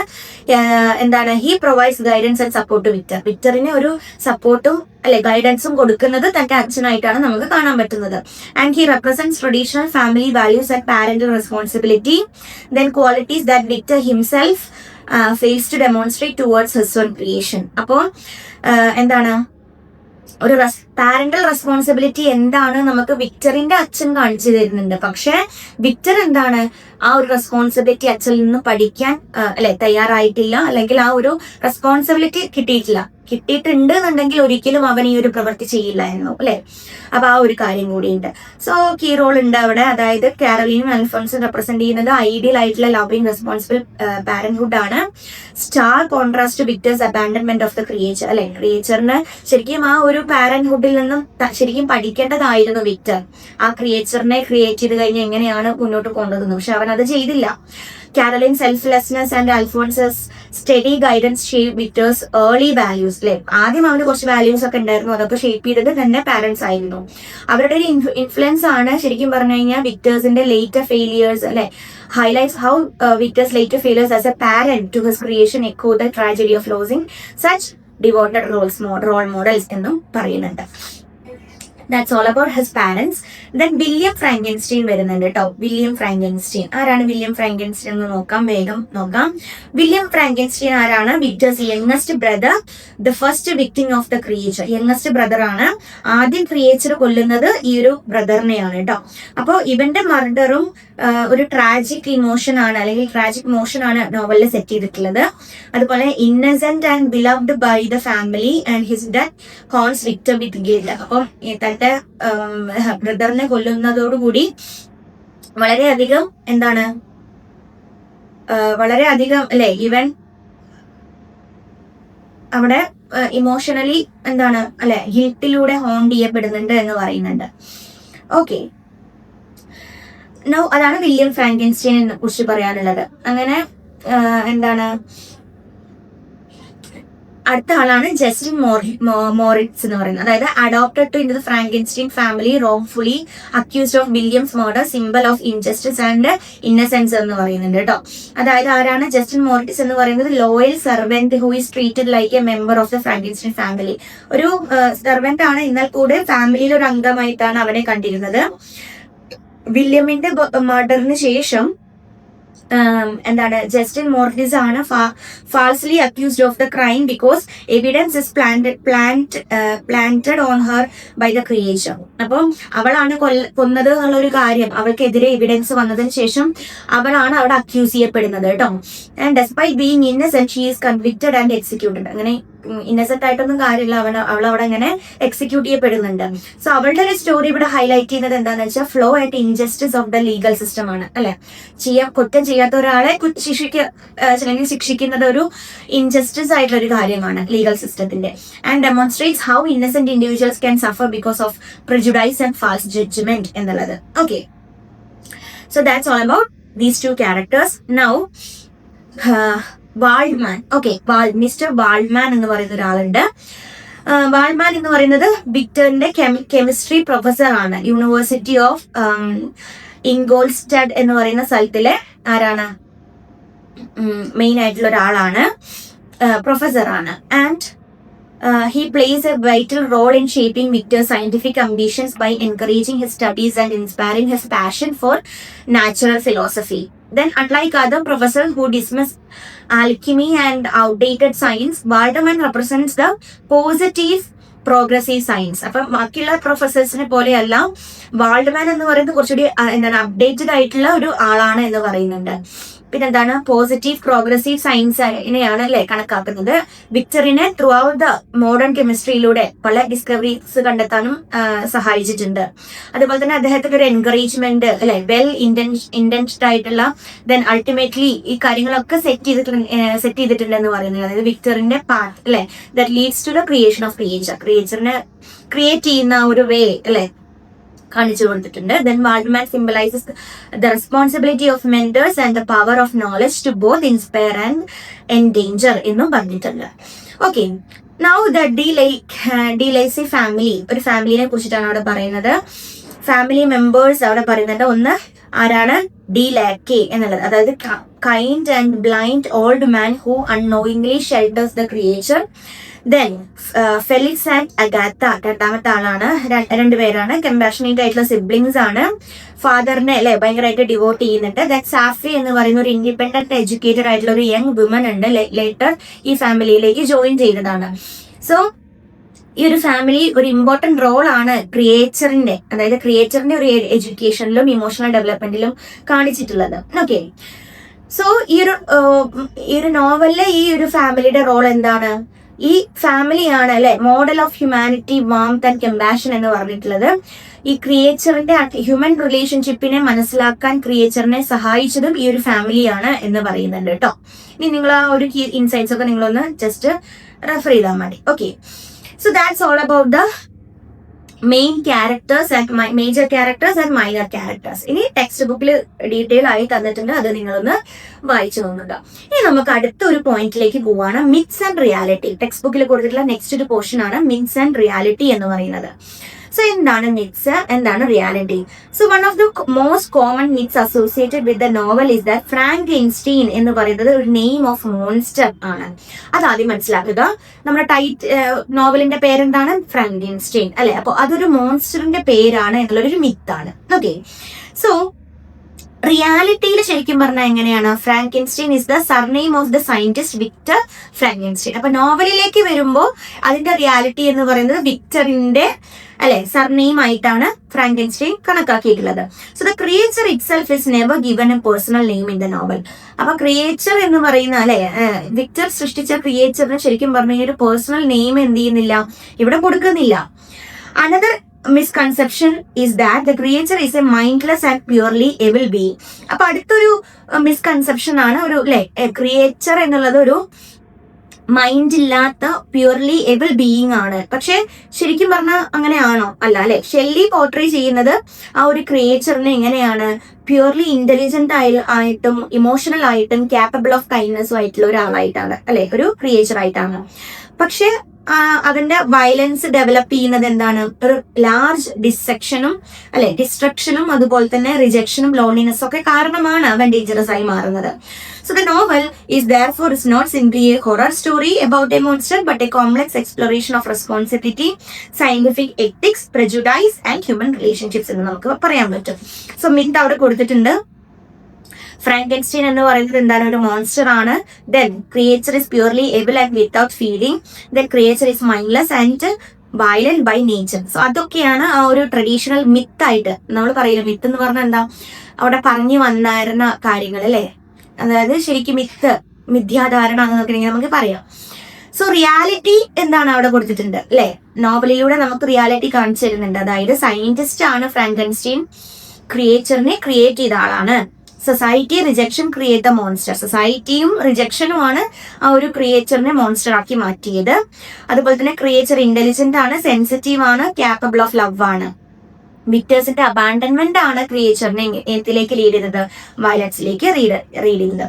എന്താണ്, he provides guidance and support to Victor. വിക്ടറിന് ഒരു സപ്പോർട്ടും അല്ലെ ഗൈഡൻസും കൊടുക്കുന്നത് തന്റെ അച്ഛനായിട്ടാണ് നമുക്ക് കാണാൻ പറ്റുന്നത്. And he represents traditional family values and parental responsibility, then qualities that Victor himself fails to demonstrate towards his own creation. അപ്പോൾ എന്താണ് ഒരു പാരന്റൽ റെസ്പോൺസിബിലിറ്റി എന്താണ് നമുക്ക് വിക്ടറിന്റെ അച്ഛൻ കാണിച്ചു തരുന്നുണ്ട്. പക്ഷെ വിക്ടർ എന്താണ് ആ ഒരു റെസ്പോൺസിബിലിറ്റി അച്ഛനിൽ നിന്ന് പഠിക്കാൻ അല്ലെ തയ്യാറായിട്ടില്ല, അല്ലെങ്കിൽ ആ ഒരു റെസ്പോൺസിബിലിറ്റി കിട്ടിയിട്ടുണ്ട് എന്നുണ്ടെങ്കിൽ ഒരിക്കലും അവൻ ഈ ഒരു പ്രവൃത്തി ചെയ്യില്ലായിരുന്നു അല്ലെ. അപ്പൊ ആ ഒരു കാര്യം കൂടിയുണ്ട്. സോ കീ റോൾ ഉണ്ട് അവിടെ. അതായത് കാരോലിനും അൽഫോൺസും റെപ്രസെന്റ് ചെയ്യുന്നത് ഐഡിയൽ ആയിട്ടുള്ള ലവിങ് റെസ്പോൺസിബിൾ പാരന്റ്ഹുഡ് ആണ്. Star contrast Victers abandonment of the creature അല്ലെ. ക്രിയേച്ചറിന് ശരിക്കും ആ ഒരു പാരന്റ്ഹുഡിൽ നിന്നും ശരിക്കും പഠിക്കേണ്ടതായിരുന്നു വിക്ടർ. ആ ക്രിയേച്ചറിനെ ക്രിയേറ്റ് ചെയ്ത് കഴിഞ്ഞ് എങ്ങനെയാണ് മുന്നോട്ട് കൊണ്ടുവന്നത്. പക്ഷെ അവൻ അത് ചെയ്തില്ല. Caroline's selflessness and Alphonse's steady guidance shape Victor's early values. അല്ലെ ആദ്യം അവന് കുറച്ച് വാല്യൂസ് ഒക്കെ ഉണ്ടായിരുന്നു, അതൊക്കെ ഷേപ്പ് ചെയ്തത് തന്നെ പാരന്റ്സ് ആയിരുന്നു. അവരുടെ ഒരു ഇൻഫ്ലുവൻസ് ആണ് ശരിക്കും പറഞ്ഞു കഴിഞ്ഞാൽ വിക്ടേഴ്സിന്റെ ലേറ്റർ ഫെയിലിയേഴ്സ് അല്ലെ. highlights how Victor's later failures as a parent to his creation echo the tragedy of losing such devoted role models എന്നും പറയുന്നുണ്ട്. That's all about his parents. Then William Frankenstein വരുന്നുണ്ട് കേട്ടോ. William Frankenstein ആരാണ്? William Frankenstein എന്ന് വേഗം നോക്കാം. William Frankenstein ആരാണ്? Victers youngest brother, the first victim of the creature. Youngest brother ആണ്. ആദ്യം ക്രിയേച്ചർ കൊല്ലുന്നത് ഈ ഒരു ബ്രദറിനെയാണ് കേട്ടോ. അപ്പോൾ ഇവന്റെ മർഡറും ഒരു ട്രാജിക് ഇമോഷൻ ആണ്, അല്ലെങ്കിൽ ട്രാജിക് മോഷൻ ആണ് നോവലിൽ സെറ്റ് ചെയ്തിട്ടുള്ളത്. അതുപോലെ innocent and beloved by the family and his death haunts Victor with guilt. അപ്പം തന്റെ ബ്രദറിനെ കൊല്ലുന്നതോടുകൂടി വളരെയധികം എന്താണ് വളരെയധികം അല്ലെ ഇവൻ അവിടെ ഇമോഷണലി എന്താണ് അല്ലെ ഗിൽറ്റിലൂടെ ഹോണ്ട് ചെയ്യപ്പെടുന്നുണ്ട് എന്ന് പറയുന്നുണ്ട്. ഓക്കെ, നൗ അതാണ് വില്യം ഫ്രാങ്കൻസ്റ്റീനെ കുറിച്ച് പറയാനുള്ളത്. അങ്ങനെ എന്താണ് അടുത്ത ആളാണ് ജസ്റ്റിൻ മോറിറ്റ്സ് എന്ന് പറയുന്നത്. അതായത് adopted to in the Frankenstein family wrongfully accused of William's murder, symbol of injustice and innocence എന്ന് പറയുന്നുണ്ട് കേട്ടോ. അതായത് ആരാണ് ജസ്റ്റിൻ മോറിറ്റ്സ് എന്ന് പറയുന്നത്? Loyal servant who is treated like a member of the Frankenstein family. ഒരു സെർവന്റ് ആണ്, എന്നാൽ കൂടെ ഫാമിലിയിൽ ഒരു അംഗമായിട്ടാണ് അവനെ കണ്ടിരുന്നത്. വില്യമിന്റെ മർഡറിന് ശേഷം എന്താണ് ജസ്റ്റിൻ മോറിറ്റ്സ് ആണ് falsely accused of the crime because evidence is planted on her by the creature. അപ്പം അവളാണ് കൊന്നത് എന്നുള്ളൊരു കാര്യം അവൾക്കെതിരെ എവിഡൻസ് വന്നതിന് ശേഷം അവളാണ് അവിടെ അക്യൂസ് ചെയ്യപ്പെടുന്നത് കേട്ടോ. And despite being Innocent she is convicted and executed. അങ്ങനെ ഇന്നസെന്റ് ആയിട്ടൊന്നും കാര്യമില്ല, അവൾ അവിടെ അങ്ങനെ എക്സിക്യൂട്ട് ചെയ്യപ്പെടുന്നുണ്ട്. സോ അവളുടെ ഒരു സ്റ്റോറി ഇവിടെ ഹൈലൈറ്റ് ചെയ്യുന്നത് എന്താണെന്ന് വെച്ചാൽ flow and injustice of the legal system ആണ് അല്ലെ. കുറ്റം ചെയ്യാത്ത ഒരാളെ ശിക്ഷിക്കുന്നത് ഒരു ഇൻജസ്റ്റിസ് ആയിട്ടുള്ള ഒരു കാര്യമാണ് ലീഗൽ സിസ്റ്റത്തിന്റെ. And demonstrates how innocent individuals can suffer because of prejudice and false judgment എന്നുള്ളത്. Okay, so that's all about these two characters. Now Waldman. Okay, mister Waldman എന്ന് പറയുന്ന ഒരാളുണ്ട്. വാൾഡ്മാൻ എന്ന് പറയുന്നത് വിക്ടറിന്റെ കെമിസ്ട്രി പ്രൊഫസർ ആണ്. യൂണിവേഴ്സിറ്റി ഓഫ് ഇംഗോൾസ്റ്റഡ് എന്ന് പറയുന്ന സ്ഥലത്തിലെ ആരാണ്? മെയിൻ ആയിട്ടുള്ള ഒരാളാണ്, പ്രൊഫസർ ആണ്. And he plays a vital role in shaping Victor's scientific ambitions by encouraging his studies and inspiring his passion for natural philosophy. Then, unlike other professors who dismiss alchemy and outdated science, Waldman represents the positive progressive science. അപ്പം ബാക്കിയുള്ള പ്രൊഫസേഴ്സിനെ പോലെയല്ല വാൾഡ്മാൻ എന്ന് പറയുന്നത് കുറച്ചുകൂടി എന്താണ് updated ആയിട്ടുള്ള ഒരു ആളാണ് എന്ന് പറയുന്നുണ്ട്. പിന്നെന്താണ് പോസിറ്റീവ് പ്രോഗ്രസീവ് സയൻസിനെയാണ് അല്ലെ കണക്കാക്കുന്നത്. വിക്ടറിനെ ത്രൂ ഔട്ട് ദ മോഡേൺ കെമിസ്ട്രിയിലൂടെ പല ഡിസ്കവറീസ് കണ്ടെത്താനും സഹായിച്ചിട്ടുണ്ട്. അതുപോലെ തന്നെ അദ്ദേഹത്തിന്റെ ഒരു എൻകറേജ്മെന്റ് അല്ലെ, വെൽ ഇന്റൻസ്ഡ് ആയിട്ടുള്ള ദെൻ അൾട്ടിമേറ്റ്ലി ഈ കാര്യങ്ങളൊക്കെ സെറ്റ് ചെയ്തിട്ടുണ്ട് എന്ന് പറയുന്നത്. അതായത് വിക്ടറിന്റെ പാത്ത് അല്ലെ that leads to the creation of ക്രിയേച്ചറിനെ ക്രിയേറ്റ് ചെയ്യുന്ന ഒരു വേ അല്ലെ കാണിച്ചു കൊടുത്തിട്ടുണ്ട്. Then Waldman symbolises the responsibility of mentors and the power of knowledge to both inspire and endanger എന്നും പറഞ്ഞിട്ടുണ്ട്. Okay, now the De Lacey family, ഒരു ഫാമിലിനെ കുറിച്ചിട്ടാണ് അവിടെ പറയുന്നത്. ഫാമിലി മെമ്പേഴ്സ് അവിടെ പറയുന്നുണ്ട്. ഒന്ന് ആരാണ്? ഡി ലാക്കെ എന്നുള്ളത്, അതായത് kind and blind old man who unknowingly shelters the creature. Then Felix and Agatha രണ്ടാമത്തെ ആളാണ്. രണ്ടുപേരാണ്, കമ്പാഷനേറ്റ് ആയിട്ടുള്ള സിബ്ലിങ്സ് ആണ്. ഫാദറിനെ അല്ലെ ഭയങ്കരമായിട്ട് ഡിവോട്ട് ചെയ്യുന്നുണ്ട്. ദാറ്റ് സാഫി എന്ന് പറയുന്ന ഒരു ഇൻഡിപെൻഡന്റ് എഡ്യൂക്കേറ്റഡ് ആയിട്ടുള്ള ഒരു യങ് വുമൻ ഉണ്ട്, ലേറ്റർ ഈ ഫാമിലിയിലേക്ക് ജോയിൻ ചെയ്തതാണ്. സോ ഈ ഒരു ഫാമിലി ഒരു ഇമ്പോർട്ടന്റ് റോൾ ആണ് ക്രിയേച്ചറിന്റെ, അതായത് ക്രിയേച്ചറിന്റെ ഒരു എഡ്യൂക്കേഷനിലും ഇമോഷണൽ ഡെവലപ്മെന്റിലും കാണിച്ചിട്ടുള്ളത്. ഓക്കെ, സോ ഈ ഒരു നോവലിലെ ഈ ഒരു ഫാമിലിയുടെ റോൾ എന്താണ്? ഈ ഫാമിലിയാണ് അല്ലെ model of humanity, warmth and compassion എന്ന് പറഞ്ഞിട്ടുള്ളത്. ഈ ക്രിയേച്ചറിന്റെ ഹ്യൂമൻ റിലേഷൻഷിപ്പിനെ മനസ്സിലാക്കാൻ ക്രിയേച്ചറിനെ സഹായിച്ചതും ഈ ഒരു ഫാമിലിയാണ് എന്ന് പറയുന്നുണ്ട് കേട്ടോ. ഇനി നിങ്ങൾ ആ ഒരു ഇൻസൈറ്റ്സ് ഒക്കെ നിങ്ങളൊന്ന് ജസ്റ്റ് റെഫർ ചെയ്താൽ മതി. Okay, so that's all about the main characters and major characters and minor characters. ഇനി ടെക്സ്റ്റ് ബുക്കിൽ ഡീറ്റെയിൽ ആയി തന്നിട്ടുണ്ട്, അത് നിങ്ങളൊന്ന് വായിച്ചു നോക്കുക. ഇനി നമുക്ക് അടുത്ത ഒരു പോയിന്റിലേക്ക് പോവാണ്, മിത്സ് ആൻഡ് റിയാലിറ്റി. ടെക്സ്റ്റ് ബുക്കിൽ കൊടുത്തിട്ടുള്ള നെക്സ്റ്റ് ഒരു പോർഷൻ ആണ് മിത്സ് ആൻഡ് റിയാലിറ്റി എന്ന് പറയുന്നത്. സോ എന്താണ് മിത്സ്, എന്താണ് reality? So one of the most common myths associated with the novel is that Frankenstein എന്ന് പറയുന്നത് ഒരു നെയിം ഓഫ് മോൺസ്റ്റർ ആണ്. അതാദ്യം മനസ്സിലാക്കുക. നമ്മുടെ നോവലിന്റെ പേരെന്താണ്? ഫ്രാങ്കെൻസ്റ്റീൻ അല്ലെ. അപ്പൊ അതൊരു മോൺസ്റ്ററിന്റെ പേരാണ് എന്നുള്ളൊരു മിത്താണ്. ഓക്കെ, സോ റിയാലിറ്റിയിൽ ശരിക്കും പറഞ്ഞാൽ എങ്ങനെയാണ്? Frankenstein is the surname of the scientist Victor Frankenstein. അപ്പൊ നോവലിലേക്ക് വരുമ്പോൾ അതിന്റെ റിയാലിറ്റി എന്ന് പറയുന്നത് വിക്ടറിന്റെ അല്ലെ സർനെയിം ആയിട്ടാണ് ഫ്രാങ്കെൻസ്റ്റീൻ കണക്കാക്കിയിട്ടുള്ളത്. So the creature itself is never given a personal name in the novel. അപ്പൊ ക്രിയേച്ചർ എന്ന് പറയുന്ന അല്ലെ വിക്ടർ സൃഷ്ടിച്ച ക്രിയേച്ചറിന് ശരിക്കും പറഞ്ഞ ഒരു പേഴ്സണൽ നെയിം എന്ത് ചെയ്യുന്നില്ല, ഇവിടെ കൊടുക്കുന്നില്ല. Another misconception is that the creature is a mindless and purely evil being. അപ്പൊ അടുത്തൊരു മിസ്കൺസെപ്ഷൻ ആണ് ഒരു ക്രിയേച്ചർ എന്നുള്ളത് ഒരു മൈൻഡ് ഇല്ലാത്ത പ്യൂർലി എവിൾ ബീയിങ് ആണ്. പക്ഷെ ശരിക്കും പറഞ്ഞാൽ അങ്ങനെയാണോ? അല്ല അല്ലെ. ഷെല്ലി പോർട്രേ ചെയ്യുന്നത് ആ ഒരു ക്രിയേച്ചറിനെ എങ്ങനെയാണ്? പ്യൂർലി ഇന്റലിജന്റ് ആയിട്ടും ഇമോഷണൽ ആയിട്ടും ക്യാപ്പബിൾ ഓഫ് കൈൻഡ്നെസ്സും ആയിട്ടുള്ള ഒരാളായിട്ടാണ് അല്ലെ, ഒരു ക്രിയേച്ചർ ആയിട്ടാണ്. പക്ഷെ അതിന്റെ വയലൻസ് ഡെവലപ്പ് ചെയ്യുന്നത് എന്താണ്? ഒരു ലാർജ് ഡിസ്ട്രക്ഷനും അതുപോലെ തന്നെ റിജക്ഷനും ലോൺലിനെസ്സും ഒക്കെ കാരണമാണ് അവൻ ഡേഞ്ചറസ് ആയി മാറുന്നത്. So the novel is therefore is not simply a horror story about a monster but a complex exploration of responsibility, scientific ethics, prejudice and human relationships എന്ന് നമുക്ക് പറയാൻ പറ്റും. സോ മിത്ത് അവിടെ കൊടുത്തിട്ടുണ്ട്. ഫ്രാങ്കെൻസ്റ്റീൻ എന്ന് പറയുന്നത് എന്താണ്? ഒരു മോൺസ്റ്റർ ആണ്. Then creature is purely evil and without feeling. Then creature is mindless and violent by nature. So അതൊക്കെയാണ് ആ ഒരു ട്രഡീഷണൽ മിത്ത് ആയിട്ട് നമ്മൾ പറയില്ല. മിത്ത് എന്ന് പറഞ്ഞാൽ എന്താ? അവിടെ പറഞ്ഞു വന്നായിരുന്ന കാര്യങ്ങൾ അല്ലെ, അതായത് ശരിക്കും മിഥ്യാധാരണ എന്നൊക്കെ നമുക്ക് പറയാം. സോ റിയാലിറ്റി എന്താണ് അവിടെ കൊടുത്തിട്ടുണ്ട് അല്ലെ. നോവലിലൂടെ നമുക്ക് റിയാലിറ്റി കാണിച്ചു തരുന്നുണ്ട്. അതായത് സയന്റിസ്റ്റ് ആണ് ഫ്രാങ്കെൻസ്റ്റീൻ, ക്രിയേച്ചറിനെ ക്രിയേറ്റ് ചെയ്ത ആളാണ്. Society rejection create the monster. സൊസൈറ്റിയും റിജക്ഷനുമാണ് ആ ഒരു ക്രിയേച്ചറിനെ മോൺസ്റ്റർ ആക്കി മാറ്റിയത്. അതുപോലെ തന്നെ ക്രിയേച്ചർ ഇന്റലിജന്റ് ആണ്, സെൻസിറ്റീവ് ആണ്, ക്യാപ്പബിൾ ഓഫ് ലവ് ആണ്. വിക്ടേഴ്സിന്റെ അബാൻഡൻമെന്റ് ആണ് ക്രിയേച്ചറിനെ എന്തിലേക്ക് ലീഡ് ചെയ്തത്? വയലൻസിലേക്ക് ലീഡ് ചെയ്തത്.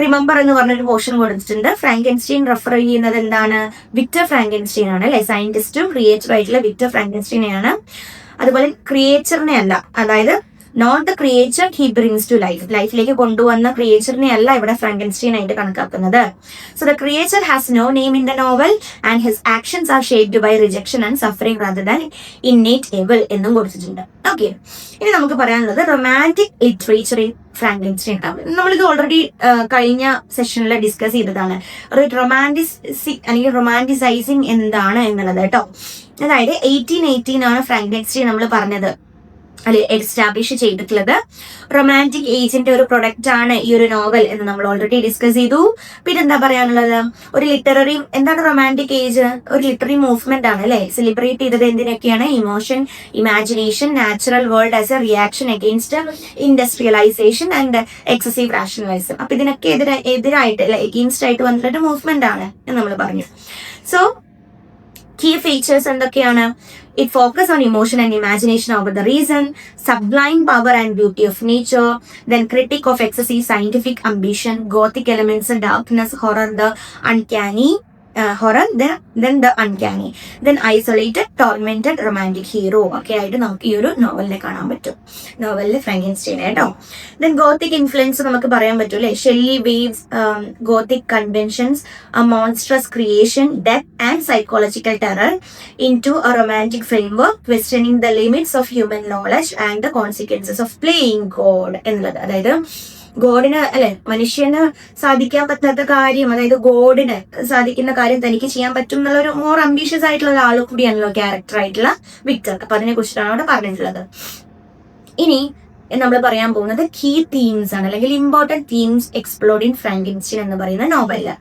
റിമെമ്പർ എന്ന് പറഞ്ഞൊരു പോർഷൻ കൊടുത്തിട്ടുണ്ട്. ഫ്രാങ്കെൻസ്റ്റീൻ റെഫർ ചെയ്യുന്നത് എന്താണ്? വിക്ടർ ഫ്രാങ്കെൻസ്റ്റീൻ ആണ് അല്ലെ. സയന്റിസ്റ്റും ക്രിയേറ്ററും ആയിട്ടുള്ള വിക്ടർ ഫ്രാങ്കെൻസ്റ്റീനെയാണ്. അതുപോലെ ക്രിയേച്ചറിനെ അല്ല, അതായത് not the creature he brings to life, ലൈഫിലേക്ക് കൊണ്ടുവന്ന ക്രിയേച്ചറിനെ അല്ല ഇവിടെ ഫ്രാങ്കെൻസ്റ്റീൻ ആയിട്ട് കണക്കാക്കുന്നത്. So the creature has no name in the novel and his actions are shaped by rejection and suffering rather than innate evil എന്നും കൊടുത്തിട്ടുണ്ട്. ഓക്കെ, ഇനി നമുക്ക് പറയാനുള്ളത് റൊമാൻറ്റിക് ലിറ്ററേച്ചർ ഇൻ ഫ്രാങ്കെൻസ്റ്റീൻ. നമ്മളിത് ഓൾറെഡി കഴിഞ്ഞ സെഷനിൽ ഡിസ്കസ് ചെയ്തതാണ്. അല്ലെങ്കിൽ റൊമാൻറ്റിസൈസിങ് എന്താണ് എന്നുള്ളത് കേട്ടോ. അതായത് 1818 ആണ് ഫ്രാങ്കെൻസ്റ്റീൻ നമ്മൾ പറഞ്ഞത് അല്ലെ എസ്റ്റാബ്ലിഷ് ചെയ്തിട്ടുള്ളത്. റൊമാൻറ്റിക് ഏജിന്റെ ഒരു പ്രൊഡക്റ്റ് ആണ് ഈ ഒരു നോവൽ എന്ന് നമ്മൾ ഓൾറെഡി ഡിസ്കസ് ചെയ്തു. പിന്നെ എന്താ പറയാനുള്ളത്, ഒരു ലിറ്റററി, എന്താണ് റൊമാൻറ്റിക് ഏജ്? ഒരു ലിറ്റററി മൂവ്മെന്റ് ആണ് അല്ലെ. സെലിബ്രേറ്റ് ചെയ്തത് എന്തിനൊക്കെയാണ്? Emotion, imagination, natural world as a reaction against industrialisation and excessive rationalism. അപ്പൊ ഇതിനൊക്കെ എതിരായിട്ട് അല്ലെ, എഗെയിൻസ്റ്റ് ആയിട്ട് വന്നിട്ടൊരു മൂവ്മെന്റ് ആണ് എന്ന് നമ്മൾ പറഞ്ഞു. സോ കീ ഫീച്ചേഴ്സ് എന്തൊക്കെയാണ്? It focuses on emotion and imagination over the reason, sublime power and beauty of nature, then critic of excessive scientific ambition, gothic elements and darkness, horror, the uncanny, then the uncanny, then isolated, tormented romantic hero ഒക്കെ ആയിട്ട് നമുക്ക് ഈ ഒരു നോവലിനെ കാണാൻ പറ്റും. നോവലിൽ Frankenstein കേട്ടോ. ദെൻ ഗോത്തിക് ഇൻഫ്ലുവൻസ് നമുക്ക് പറയാൻ പറ്റും അല്ലെ. Shelley weaves gothic conventions, a monstrous creation, death and psychological terror into a romantic framework, questioning the limits of human knowledge and the consequences of playing God എന്നുള്ളത്. അതായത് ഗോഡിന് അല്ലെ, മനുഷ്യന് സാധിക്കാൻ പറ്റാത്ത കാര്യം, അതായത് ഗോഡിന് സാധിക്കുന്ന കാര്യം തനിക്ക് ചെയ്യാൻ പറ്റും എന്നുള്ള ഒരു മോർ അംബീഷ്യസ് ആയിട്ടുള്ള ഒരാൾ കൂടിയാണല്ലോ ക്യാരക്ടർ ആയിട്ടുള്ള വിക്ടർ. അപ്പൊ അതിനെ കുറിച്ചിട്ടാണ് അവിടെ പറഞ്ഞിട്ടുള്ളത്. ഇനി നമ്മൾ പറയാൻ പോകുന്നത് കീ തീംസ് ആണ്, അല്ലെങ്കിൽ important themes explored in Frankenstein എന്ന് പറയുന്ന നോവലില്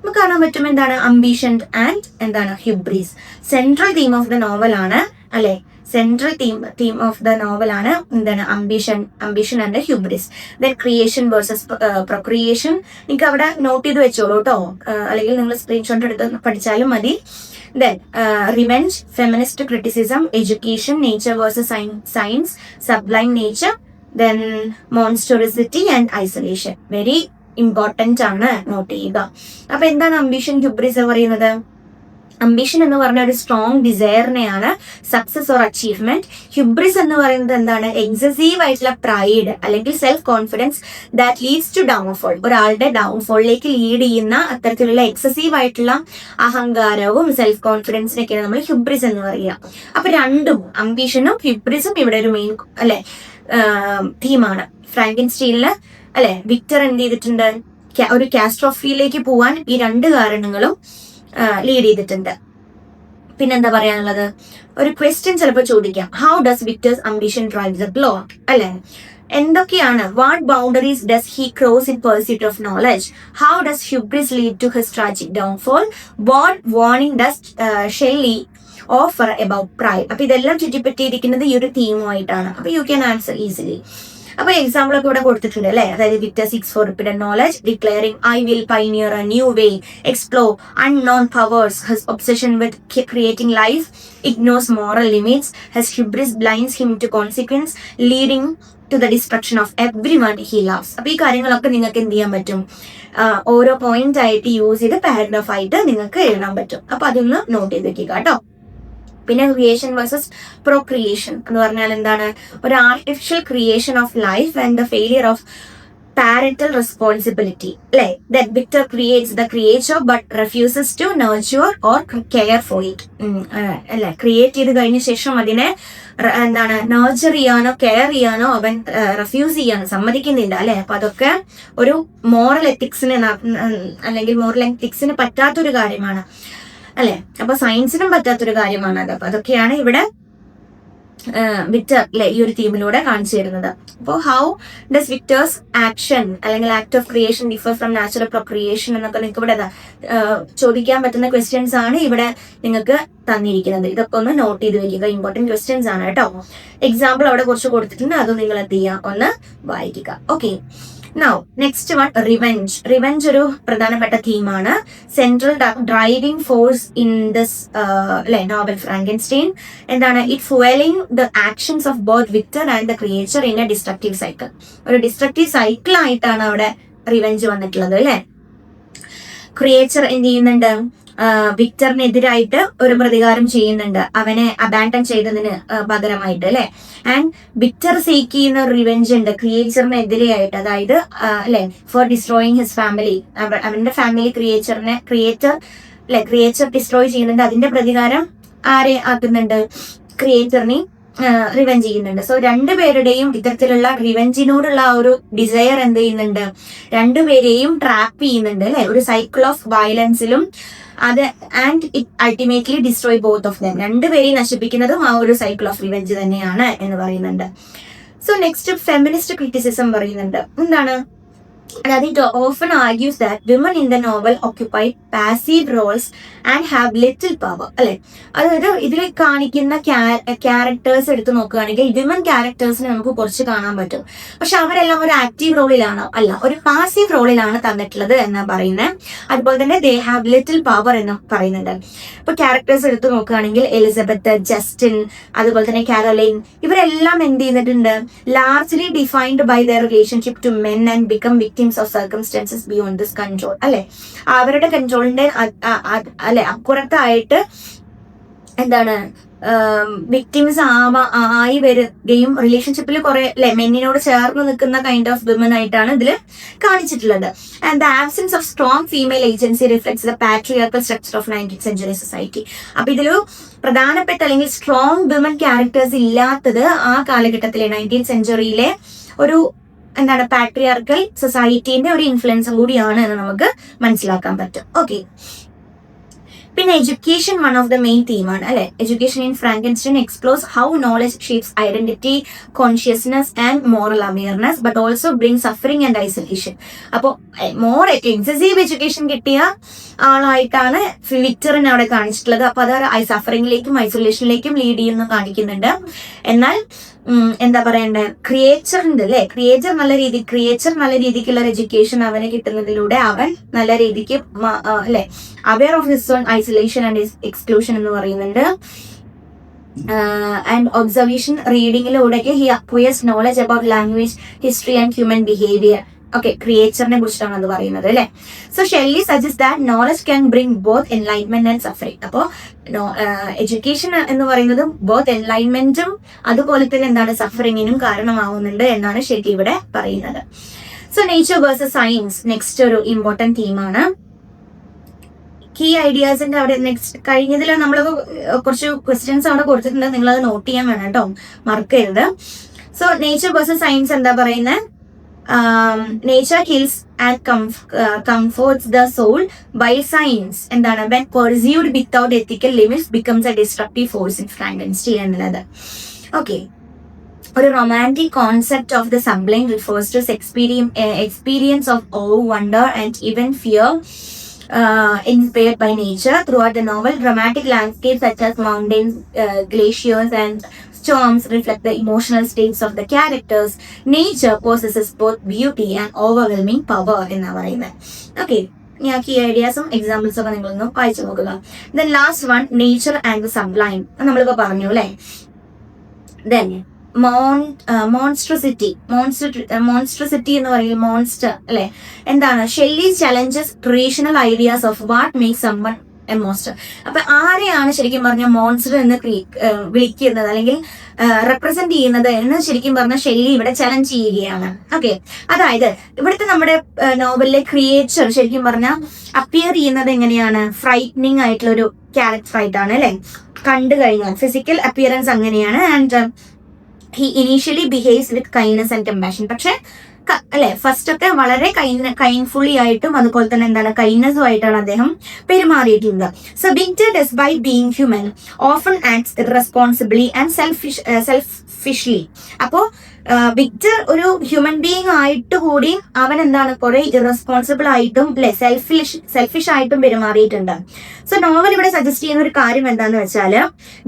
നമുക്ക് കാണാൻ പറ്റും. എന്താണ്? അംബിഷൻ ആൻഡ് എന്താണ്? Hubris. Central theme of the novel ആണ് അല്ലെ. Central theme of the novel ആണ് എന്താണ്? Ambition and hubris. Then creation versus procreation. നിങ്ങൾക്ക് അവിടെ നോട്ട് ചെയ്ത് വെച്ചോളൂ കേട്ടോ, അല്ലെങ്കിൽ നിങ്ങൾ സ്ക്രീൻഷോട്ട് എടുത്ത് പഠിച്ചാലും മതി. Then revenge, feminist criticism, education, nature versus science, sublime nature, then monstrosity and isolation. Very important ആണ്, നോട്ട് ചെയ്യുക. അപ്പൊ എന്താണ് അംബിഷൻ, ഹ്യൂബ്രിസ് പറയുന്നത്? അംബിഷൻ എന്ന് പറഞ്ഞ ഒരു സ്ട്രോങ് ഡിസയറിനെയാണ്, സക്സസ് ഓർ അച്ചീവ്മെന്റ്. ഹ്യൂബ്രിസ് എന്ന് പറയുന്നത് എന്താണ്? എക്സസീവ് ആയിട്ടുള്ള പ്രൈഡ് അല്ലെങ്കിൽ self confidence that leads to downfall. ഒരാളുടെ ഡൗൺഫോളിലേക്ക് ലീഡ് ചെയ്യുന്ന അത്തരത്തിലുള്ള എക്സസീവ് ആയിട്ടുള്ള അഹങ്കാരവും സെൽഫ് കോൺഫിഡൻസിനൊക്കെയാണ് നമ്മൾ ഹ്യൂബ്രിസ് എന്ന് പറയുക. അപ്പൊ രണ്ടും, അംബിഷനും ഹ്യൂബ്രിസും ഇവിടെ ഒരു മെയിൻ അല്ലെ തീമാണ്. ഫ്രാങ്കൻസ്റ്റൈനില് അല്ലെ വിക്ടർ എന്ത് ചെയ്തിട്ടുണ്ട്? ഒരു കാസ്ട്രോഫിയിലേക്ക് പോവാൻ ഈ രണ്ട് കാരണങ്ങളും ലീഡ് ചെയ്തിട്ടുണ്ട്. പിന്നെന്താ പറയാനുള്ളത്? ഒരു ക്വസ്റ്റ്യൻ ചിലപ്പോൾ ചോദിക്കാം, how does Victor's ambition drive the plot അല്ലെ. എന്തൊക്കെയാണ്? What boundaries does he cross in pursuit of knowledge? How does hubris lead to his tragic downfall? What warning does Shelley offer about pride? അപ്പൊ ഇതെല്ലാം ചുറ്റിപ്പറ്റിയിരിക്കുന്നത് ഈ ഒരു തീമുമായിട്ടാണ്. അപ്പൊ you can answer easily. അപ്പൊ എക്സാമ്പിൾ ഒക്കെ ഇവിടെ കൊടുത്തിട്ടുണ്ട് അല്ലെ. അതായത് Victor seeks for repeated knowledge, declaring I will pioneer a new way, explore unknown powers, his obsession with creating life, ignores moral limits, his hubris blinds him to consequence, leading to the destruction of everyone he loves. അപ്പൊ ഈ കാര്യങ്ങളൊക്കെ നിങ്ങൾക്ക് എന്ത് ചെയ്യാൻ പറ്റും? ഓരോ point ആയിട്ട് use ചെയ്ത് പാരഗ്രാഫ് ആയിട്ട് നിങ്ങൾക്ക് എഴുതാൻ പറ്റും. അപ്പൊ അതൊന്ന് നോട്ട് ചെയ്ത് വെക്കുക കേട്ടോ. പിന്നെ ക്രിയേഷൻ വേഴ്സസ് പ്രൊക്രിയേഷൻ എന്ന് പറഞ്ഞാൽ എന്താണ്? ഒരു artificial creation of life and the failure of parental responsibility അല്ലെ. That Victor creates the creature but refuses to nurture or care for it അല്ലെ. ക്രിയേറ്റ് ചെയ്ത് കഴിഞ്ഞ ശേഷം അതിനെ എന്താണ് നർച്ചർ ചെയ്യാനോ കെയർ ചെയ്യാനോ അവൻ റെഫ്യൂസ് ചെയ്യാനോ സമ്മതിക്കുന്നില്ല അല്ലെ. അപ്പൊ അതൊക്കെ ഒരു മോറൽ എത്തിക്സിന് അല്ലെങ്കിൽ മോറൽ എത്തിക്സിന് പറ്റാത്തൊരു കാര്യമാണ് അല്ലെ. അപ്പൊ സയൻസിനും പറ്റാത്തൊരു കാര്യമാണ് അത്. അപ്പൊ അതൊക്കെയാണ് ഇവിടെ വിക്ടർ അല്ലെ ഈ ഒരു തീമിലൂടെ കാണിച്ചു തരുന്നത്. അപ്പോൾ ഹൗ ഡസ് വിക്ടേഴ്സ് ആക്ഷൻ അല്ലെങ്കിൽ act of creation differ from natural procreation എന്നൊക്കെ നിങ്ങൾക്ക് ഇവിടെ ചോദിക്കാൻ പറ്റുന്ന ക്വസ്റ്റ്യൻസ് ആണ് ഇവിടെ നിങ്ങൾക്ക് തന്നിരിക്കുന്നത്. ഇതൊക്കെ ഒന്ന് നോട്ട് ചെയ്ത് വെക്കുക, ഇമ്പോർട്ടന്റ് ക്വസ്റ്റ്യൻസ് ആണ് കേട്ടോ. എക്സാമ്പിൾ അവിടെ കുറച്ച് കൊടുത്തിട്ടുണ്ട്, അത് നിങ്ങൾ എന്ത് ചെയ്യുക, ഒന്ന് വായിക്കുക. Okay. Now, next one, revenge. Revenge ഒരു പ്രധാനപ്പെട്ട തീമാണ്, central driving force in this novel Frankenstein. എന്താണ്? It fuelling the actions of both Victor and the creature in a destructive cycle. ഒരു ഡിസ്ട്രക്റ്റീവ് സൈക്കിൾ ആയിട്ടാണ് അവിടെ റിവെഞ്ച് വന്നിട്ടുള്ളത് അല്ലെ. ക്രിയേച്ചർ എന്ത് ചെയ്യുന്നുണ്ട്? വിക്ടറിനെതിരായിട്ട് ഒരു പ്രതികാരം ചെയ്യുന്നുണ്ട്, അവനെ അബാൻഡൻ ചെയ്തതിന് പകരമായിട്ട് അല്ലെ. ആൻഡ് വിക്ടർ സീക്ക് ചെയ്യുന്ന ഒരു റിവെഞ്ച് ഉണ്ട് ക്രിയേച്ചറിനെതിരെയായിട്ട്, അതായത് അല്ലെ ഫോർ ഡിസ്ട്രോയിങ് ഹിസ് ഫാമിലി. അവന്റെ ഫാമിലി ക്രിയേച്ചർ ഡിസ്ട്രോയ് ചെയ്യുന്നുണ്ട്. അതിന്റെ പ്രതികാരം ആരെ ആക്കുന്നുണ്ട്? ക്രിയേച്ചറിനെ റിവെഞ്ച് ചെയ്യുന്നുണ്ട്. സോ രണ്ടുപേരുടെയും ഇത്തരത്തിലുള്ള റിവെഞ്ചിനോടുള്ള ആ ഒരു ഡിസയർ എന്ത് ചെയ്യുന്നുണ്ട്, രണ്ടുപേരെയും ട്രാപ്പ് ചെയ്യുന്നുണ്ട് അല്ലെ, ഒരു സൈക്കിൾ ഓഫ് വയലൻസിലും. അത് and it ultimately destroy both of them, രണ്ടുപേരെയും നശിപ്പിക്കുന്നതും ആ ഒരു സൈക്കിൾ ഓഫ് റിവെഞ്ച് തന്നെയാണ് എന്ന് പറയുന്നുണ്ട്. സോ നെക്സ്റ്റ് ഫെമിനിസ്റ്റ് ക്രിറ്റിസിസം പറയുന്നുണ്ട്. എന്താണ്, അതായത് it often argues that women in the novel occupy passive roles and have little power അല്ലെ. അതായത് ഇതിൽ കാണിക്കുന്ന ക്യാരക്ടേഴ്സ് എടുത്ത് നോക്കുകയാണെങ്കിൽ വിമൻ ക്യാരക്ടേഴ്സിനെ നമുക്ക് കുറച്ച് കാണാൻ പറ്റും, പക്ഷെ അവരെല്ലാം ഒരു ആക്റ്റീവ് റോളിലാണ് അല്ല, ഒരു പാസീവ് റോളിലാണ് തന്നിട്ടുള്ളത് എന്ന് പറയുന്നത്. അതുപോലെ തന്നെ ദേ ഹാവ് ലിറ്റിൽ പവർ എന്ന് പറയുന്നുണ്ട്. ഇപ്പൊ ക്യാരക്ടേഴ്സ് എടുത്ത് നോക്കുകയാണെങ്കിൽ എലിസബത്ത്, ജസ്റ്റിൻ, അതുപോലെ തന്നെ കാരോലൈൻ, ഇവരെല്ലാം എന്ത് ചെയ്തിട്ടുണ്ട്, largely defined by their relationship to men and become victims of circumstances beyond this control അല്ലെ. അവരുടെ കൺട്രോളിന്റെ അല്ലെ അപ്പുറത്തായിട്ട് എന്താണ് വിക്ടിംസ് ആയി വരികയും റിലേഷൻഷിപ്പിൽ കുറെ അല്ലെ മെന്നിനോട് ചേർന്ന് നിൽക്കുന്ന കൈൻഡ് ഓഫ് വിമൻ ആയിട്ടാണ് ഇതിൽ കാണിച്ചിട്ടുള്ളത്. And the absence of strong female agency reflects the patriarchal structure of 19th century society. അപ്പൊ ഇതിലൊരു പ്രധാനപ്പെട്ട അല്ലെങ്കിൽ സ്ട്രോങ് വിമൻ ക്യാരക്ടേഴ്സ് ഇല്ലാത്തത് ആ കാലഘട്ടത്തിലെ 19th century ഒരു എന്താണ് പാട്രിയാർക്കൽ സൊസൈറ്റീന്റെ ഒരു ഇൻഫ്ലുവൻസും കൂടിയാണ് എന്ന് നമുക്ക് മനസ്സിലാക്കാൻ പറ്റും. ഓക്കെ, പിന്നെ education one of the main തീമാണ് അല്ലെ. Education in Frankenstein explores how knowledge shapes identity, consciousness and moral awareness but also bring suffering and isolation. അപ്പോൾ മോർ എക്സസീവ് എഡ്യൂക്കേഷൻ കിട്ടിയ ആളായിട്ടാണ് വിക്ടറിനെ അവിടെ കാണിച്ചിട്ടുള്ളത്. അപ്പൊ അത് സഫറിങ്ങിലേക്കും ഐസൊലേഷനിലേക്കും ലീഡ് ചെയ്യുന്നു കാണിക്കുന്നുണ്ട്. എന്നാൽ എന്താ പറയണ്ടേ, ക്രിയേച്ചർ നല്ല രീതിക്കുള്ള എഡ്യൂക്കേഷൻ അവന് കിട്ടുന്നതിലൂടെ അവൻ നല്ല രീതിക്ക് അല്ലെ aware of his own isolation and exclusion എന്ന് പറയുന്നുണ്ട്. ആൻഡ് ഒബ്സർവേഷൻ റീഡിങ്ങിലൂടെയൊക്കെ he acquires knowledge about language, history and human behaviour. Okay, ക്രിയേച്ചറിനെ കുറിച്ചിട്ടാണ് അത് പറയുന്നത് അല്ലെ. So Shelley suggest that knowledge can bring both enlightenment and suffering. അപ്പോൾ എഡ്യൂക്കേഷൻ എന്ന് പറയുന്നത് ബോത്ത് എൻലൈറ്റ്മെന്റും അതുപോലെ തന്നെ എന്താണ് സഫറിങ്ങിനും കാരണമാവുന്നുണ്ട് എന്നാണ് ഷെല്ലി ഇവിടെ പറയുന്നത്. So nature versus science next ഒരു ഇമ്പോർട്ടന്റ് തീമാണ്. കീ ഐഡിയാസിന്റെ അവിടെ നെക്സ്റ്റ് കഴിഞ്ഞതിൽ നമ്മൾ കുറച്ച് ക്വസ്റ്റ്യൻസ് അവിടെ കൊടുത്തിട്ടുണ്ട്, നിങ്ങളത് നോട്ട് ചെയ്യാൻ വേണം കേട്ടോ, മറക്കരുത്. സോ നേച്ചർ വേഴ്സസ് സയൻസ് എന്താ പറയുന്നത്, nature kills and comforts the soul, while science എന്താണ് when pursued without ethical limits becomes a destructive force in Frankenstein എന്നുള്ളത്. ഓക്കെ, ഒരു romantic concept of the sublime refers to experience of awe, wonder and even fear inspired by nature. Throughout the novel, dramatic landscapes such as mountains, glaciers and storms reflect the emotional states of the characters. Nature possesses both beauty and overwhelming power എന്ന് പറയുന്നത്. Okay, ഞാൻ ഈ ഐഡിയാസും എക്സാമ്പിൾസും ഒക്കെ നിങ്ങളൊന്ന് വായിച്ചു നോക്കുക. Then last one, nature and the sublime. നമ്മളിപ്പോൾ പറഞ്ഞു അല്ലേ. ദെൻ മോൺസ്ട്രസിറ്റി എന്ന് പറയുന്നത് മോൺസ്റ്റർ അല്ലെ. എന്താണ്, Shelley challenges traditional ideas of what makes someone a monster. അപ്പൊ ആരെയാണ് ശരിക്കും പറഞ്ഞ മോൺസ്റ്റർ എന്ന് വിളിക്കുന്നത് അല്ലെങ്കിൽ റെപ്രസെന്റ് ചെയ്യുന്നത് എന്ന് ശരിക്കും പറഞ്ഞ ഷെല്ലി ഇവിടെ ചലഞ്ച് ചെയ്യുകയാണ്. ഓക്കെ, അതായത് ഇവിടുത്തെ നമ്മുടെ നോവലിലെ ക്രിയേച്ചർ ശരിക്കും പറഞ്ഞ അപ്പിയർ ചെയ്യുന്നത് എങ്ങനെയാണ്, ഫ്രൈറ്റനിങ് ആയിട്ടുള്ള ഒരു ക്യാരക്ടർ ആയിട്ടാണ് അല്ലെ. കണ്ടു കഴിഞ്ഞാൽ ഫിസിക്കൽ അപ്പിയറൻസ് അങ്ങനെയാണ്. And he initially behaves with kindness and compassion. പക്ഷെ അല്ലെ ഫസ്റ്റ് ഒക്കെ വളരെ കൈൻഡ്ഫുള്ളി ആയിട്ടും അതുപോലെ തന്നെ എന്താണ് കൈൻഡ്നെസ്സും ആയിട്ടാണ് അദ്ദേഹം പെരുമാറിയിട്ടുള്ളത്. So Victor despite being human often acts irresponsibly and selfishly. അപ്പോൾ വിക്ടർ ഒരു ഹ്യൂമൻ ബീങ് ആയിട്ട് കൂടി അവൻ എന്താണ് കുറെ ഇറസ്പോൺസിബിൾ ആയിട്ടും അല്ലെ സെൽഫിഷ് ആയിട്ടും പെരുമാറിയിട്ടുണ്ട്. സോ നോവൽ ഇവിടെ സജസ്റ്റ് ചെയ്യുന്ന ഒരു കാര്യം എന്താന്ന് വെച്ചാല്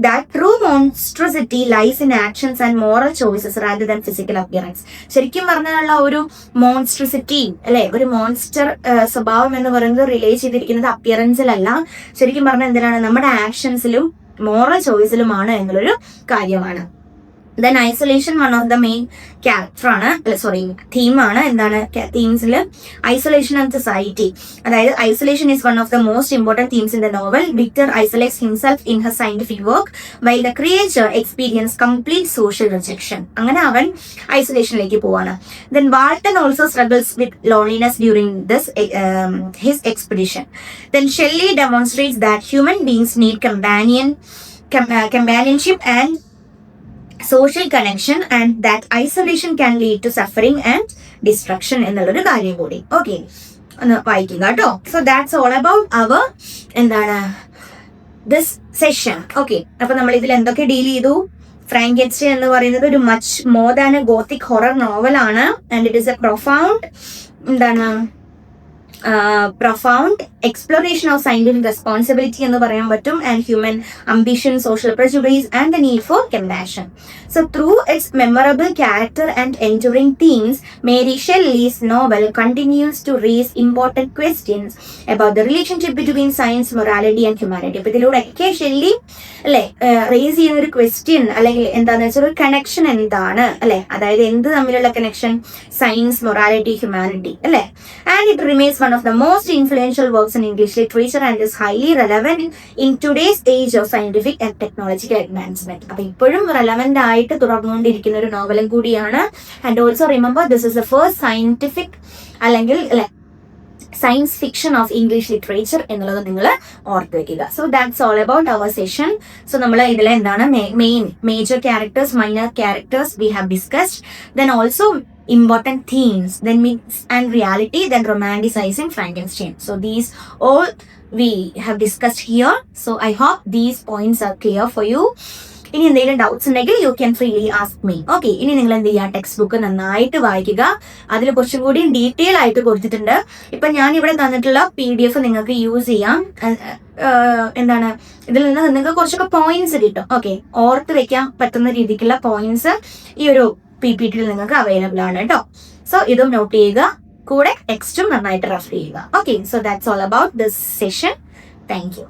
that true monstrosity lies in actions and moral choices rather than physical appearance. ശരിക്കും പറഞ്ഞാലുള്ള ഒരു മോൺസ്ട്രസിറ്റി അല്ലെ, ഒരു മോൺസ്റ്റർ സ്വഭാവം എന്ന് പറയുന്നത് റിലേറ്റ് ചെയ്തിരിക്കുന്നത് അപ്പിയറൻസിലല്ല, ശരിക്കും പറഞ്ഞാൽ എന്തിനാണ് നമ്മുടെ ആക്ഷൻസിലും മോറൽ ചോയ്സിലുമാണ് എന്നുള്ളൊരു കാര്യമാണ്. Then isolation one of the main തീമാണ്. എന്താണ് തീംസിൽ ഐസൊലേഷൻ ആൻഡ് സൊസൈറ്റി. അതായത് isolation is one of the most important themes in the novel. Victor isolates himself in her scientific work while the creature experience complete social rejection. അങ്ങനെ അവൻ ഐസൊലേഷനിലേക്ക് പോവാണ്. Then Walton also struggles with loneliness during this his expedition. Then Shelley demonstrates that human beings need companionship and social connection and that isolation can lead to suffering and destruction എന്നുള്ളൊരു കാര്യം കൂടി. Okay, ഒന്ന് വായിക്കുക കേട്ടോ. So that's all about our എന്താണ് this session. Okay, അപ്പൊ നമ്മൾ ഇതിൽ എന്തൊക്കെ ഡീൽ ചെയ്തു? ഫ്രാങ്കെൻസ്റ്റൈൻ എന്ന് പറയുന്നത് ഒരു much more than a gothic horror നോവലാണ് and it is a profound എന്താണ് profound exploration of scientific responsibility എന്ന് പറയാൻ പറ്റും, and human ambition, social prejudice, and the need for compassion. So through its memorable character and enduring themes, Mary Shelley's novel continues to raise important questions about the relationship between science, morality and humanity. അപ്പോൾ ഇതിലൂടെയൊക്കെ Shelly അല്ലെ raise ചെയ്യുന്ന ഒരു question അല്ലെങ്കിൽ എന്താണെന്ന് വെച്ചാൽ ഒരു connection എന്താണ് അല്ലെ, അതായത് എന്ത് തമ്മിലുള്ള കണക്ഷൻ? സയൻസ്, മൊറാലിറ്റി, ഹ്യൂമാനിറ്റി അല്ലെ. And it remains one of the most influential works in English literature and is highly relevant in today's age of scientific and technological advancement. അപ്പോൾ ഇപ്പോഴും റെലവന്റ് ആയിട്ട് തുടർന്നുകൊണ്ടിരിക്കുന്ന ഒരു നോവലും കൂടിയാണ്. And also remember this is the first scientific അല്ലെങ്കിൽ science fiction of English literature എന്നുള്ളത് നിങ്ങൾ ഓർത്ത് വെക്കുക. So that's all about our session. So നമ്മൾ ഇതിൽ എന്താണ് major characters, minor characters we have discussed, then also important themes, then myths and reality, then romanticizing Frankenstein. So these all we have discussed here. So I hope these points are clear for you. ഇനി എന്തെങ്കിലും doubts ഉണ്ടെങ്കിൽ you can freely ask me. Okay, ഇനി നിങ്ങൾ എന്ത് ചെയ്യുക? Text book നന്നായിട്ട് വായിക്കുക. അതിൽ കുറച്ചും കൂടി ഡീറ്റെയിൽ ആയിട്ട് കൊടുത്തിട്ടുണ്ട്. ഇപ്പൊ ഞാൻ ഇവിടെ തന്നിട്ടുള്ള PDF നിങ്ങൾക്ക് യൂസ് ചെയ്യാം. എന്താണ് ഇതിൽ നിന്ന് നിങ്ങൾക്ക് കുറച്ചൊക്കെ പോയിന്റ്സ് കിട്ടും. ഓക്കെ, ഓർത്ത് വെക്കാൻ പറ്റുന്ന രീതിക്കുള്ള പോയിന്റ്സ് ഈ ഒരു PPTയിൽ നിങ്ങൾക്ക് അവൈലബിൾ ആണ് കേട്ടോ. സോ ഇതും നോട്ട് ചെയ്യുക, കൂടെ ടെക്സ്റ്റും നന്നായിട്ട് റെഫർ ചെയ്യുക. Okay, so that's all about this session. Thank you.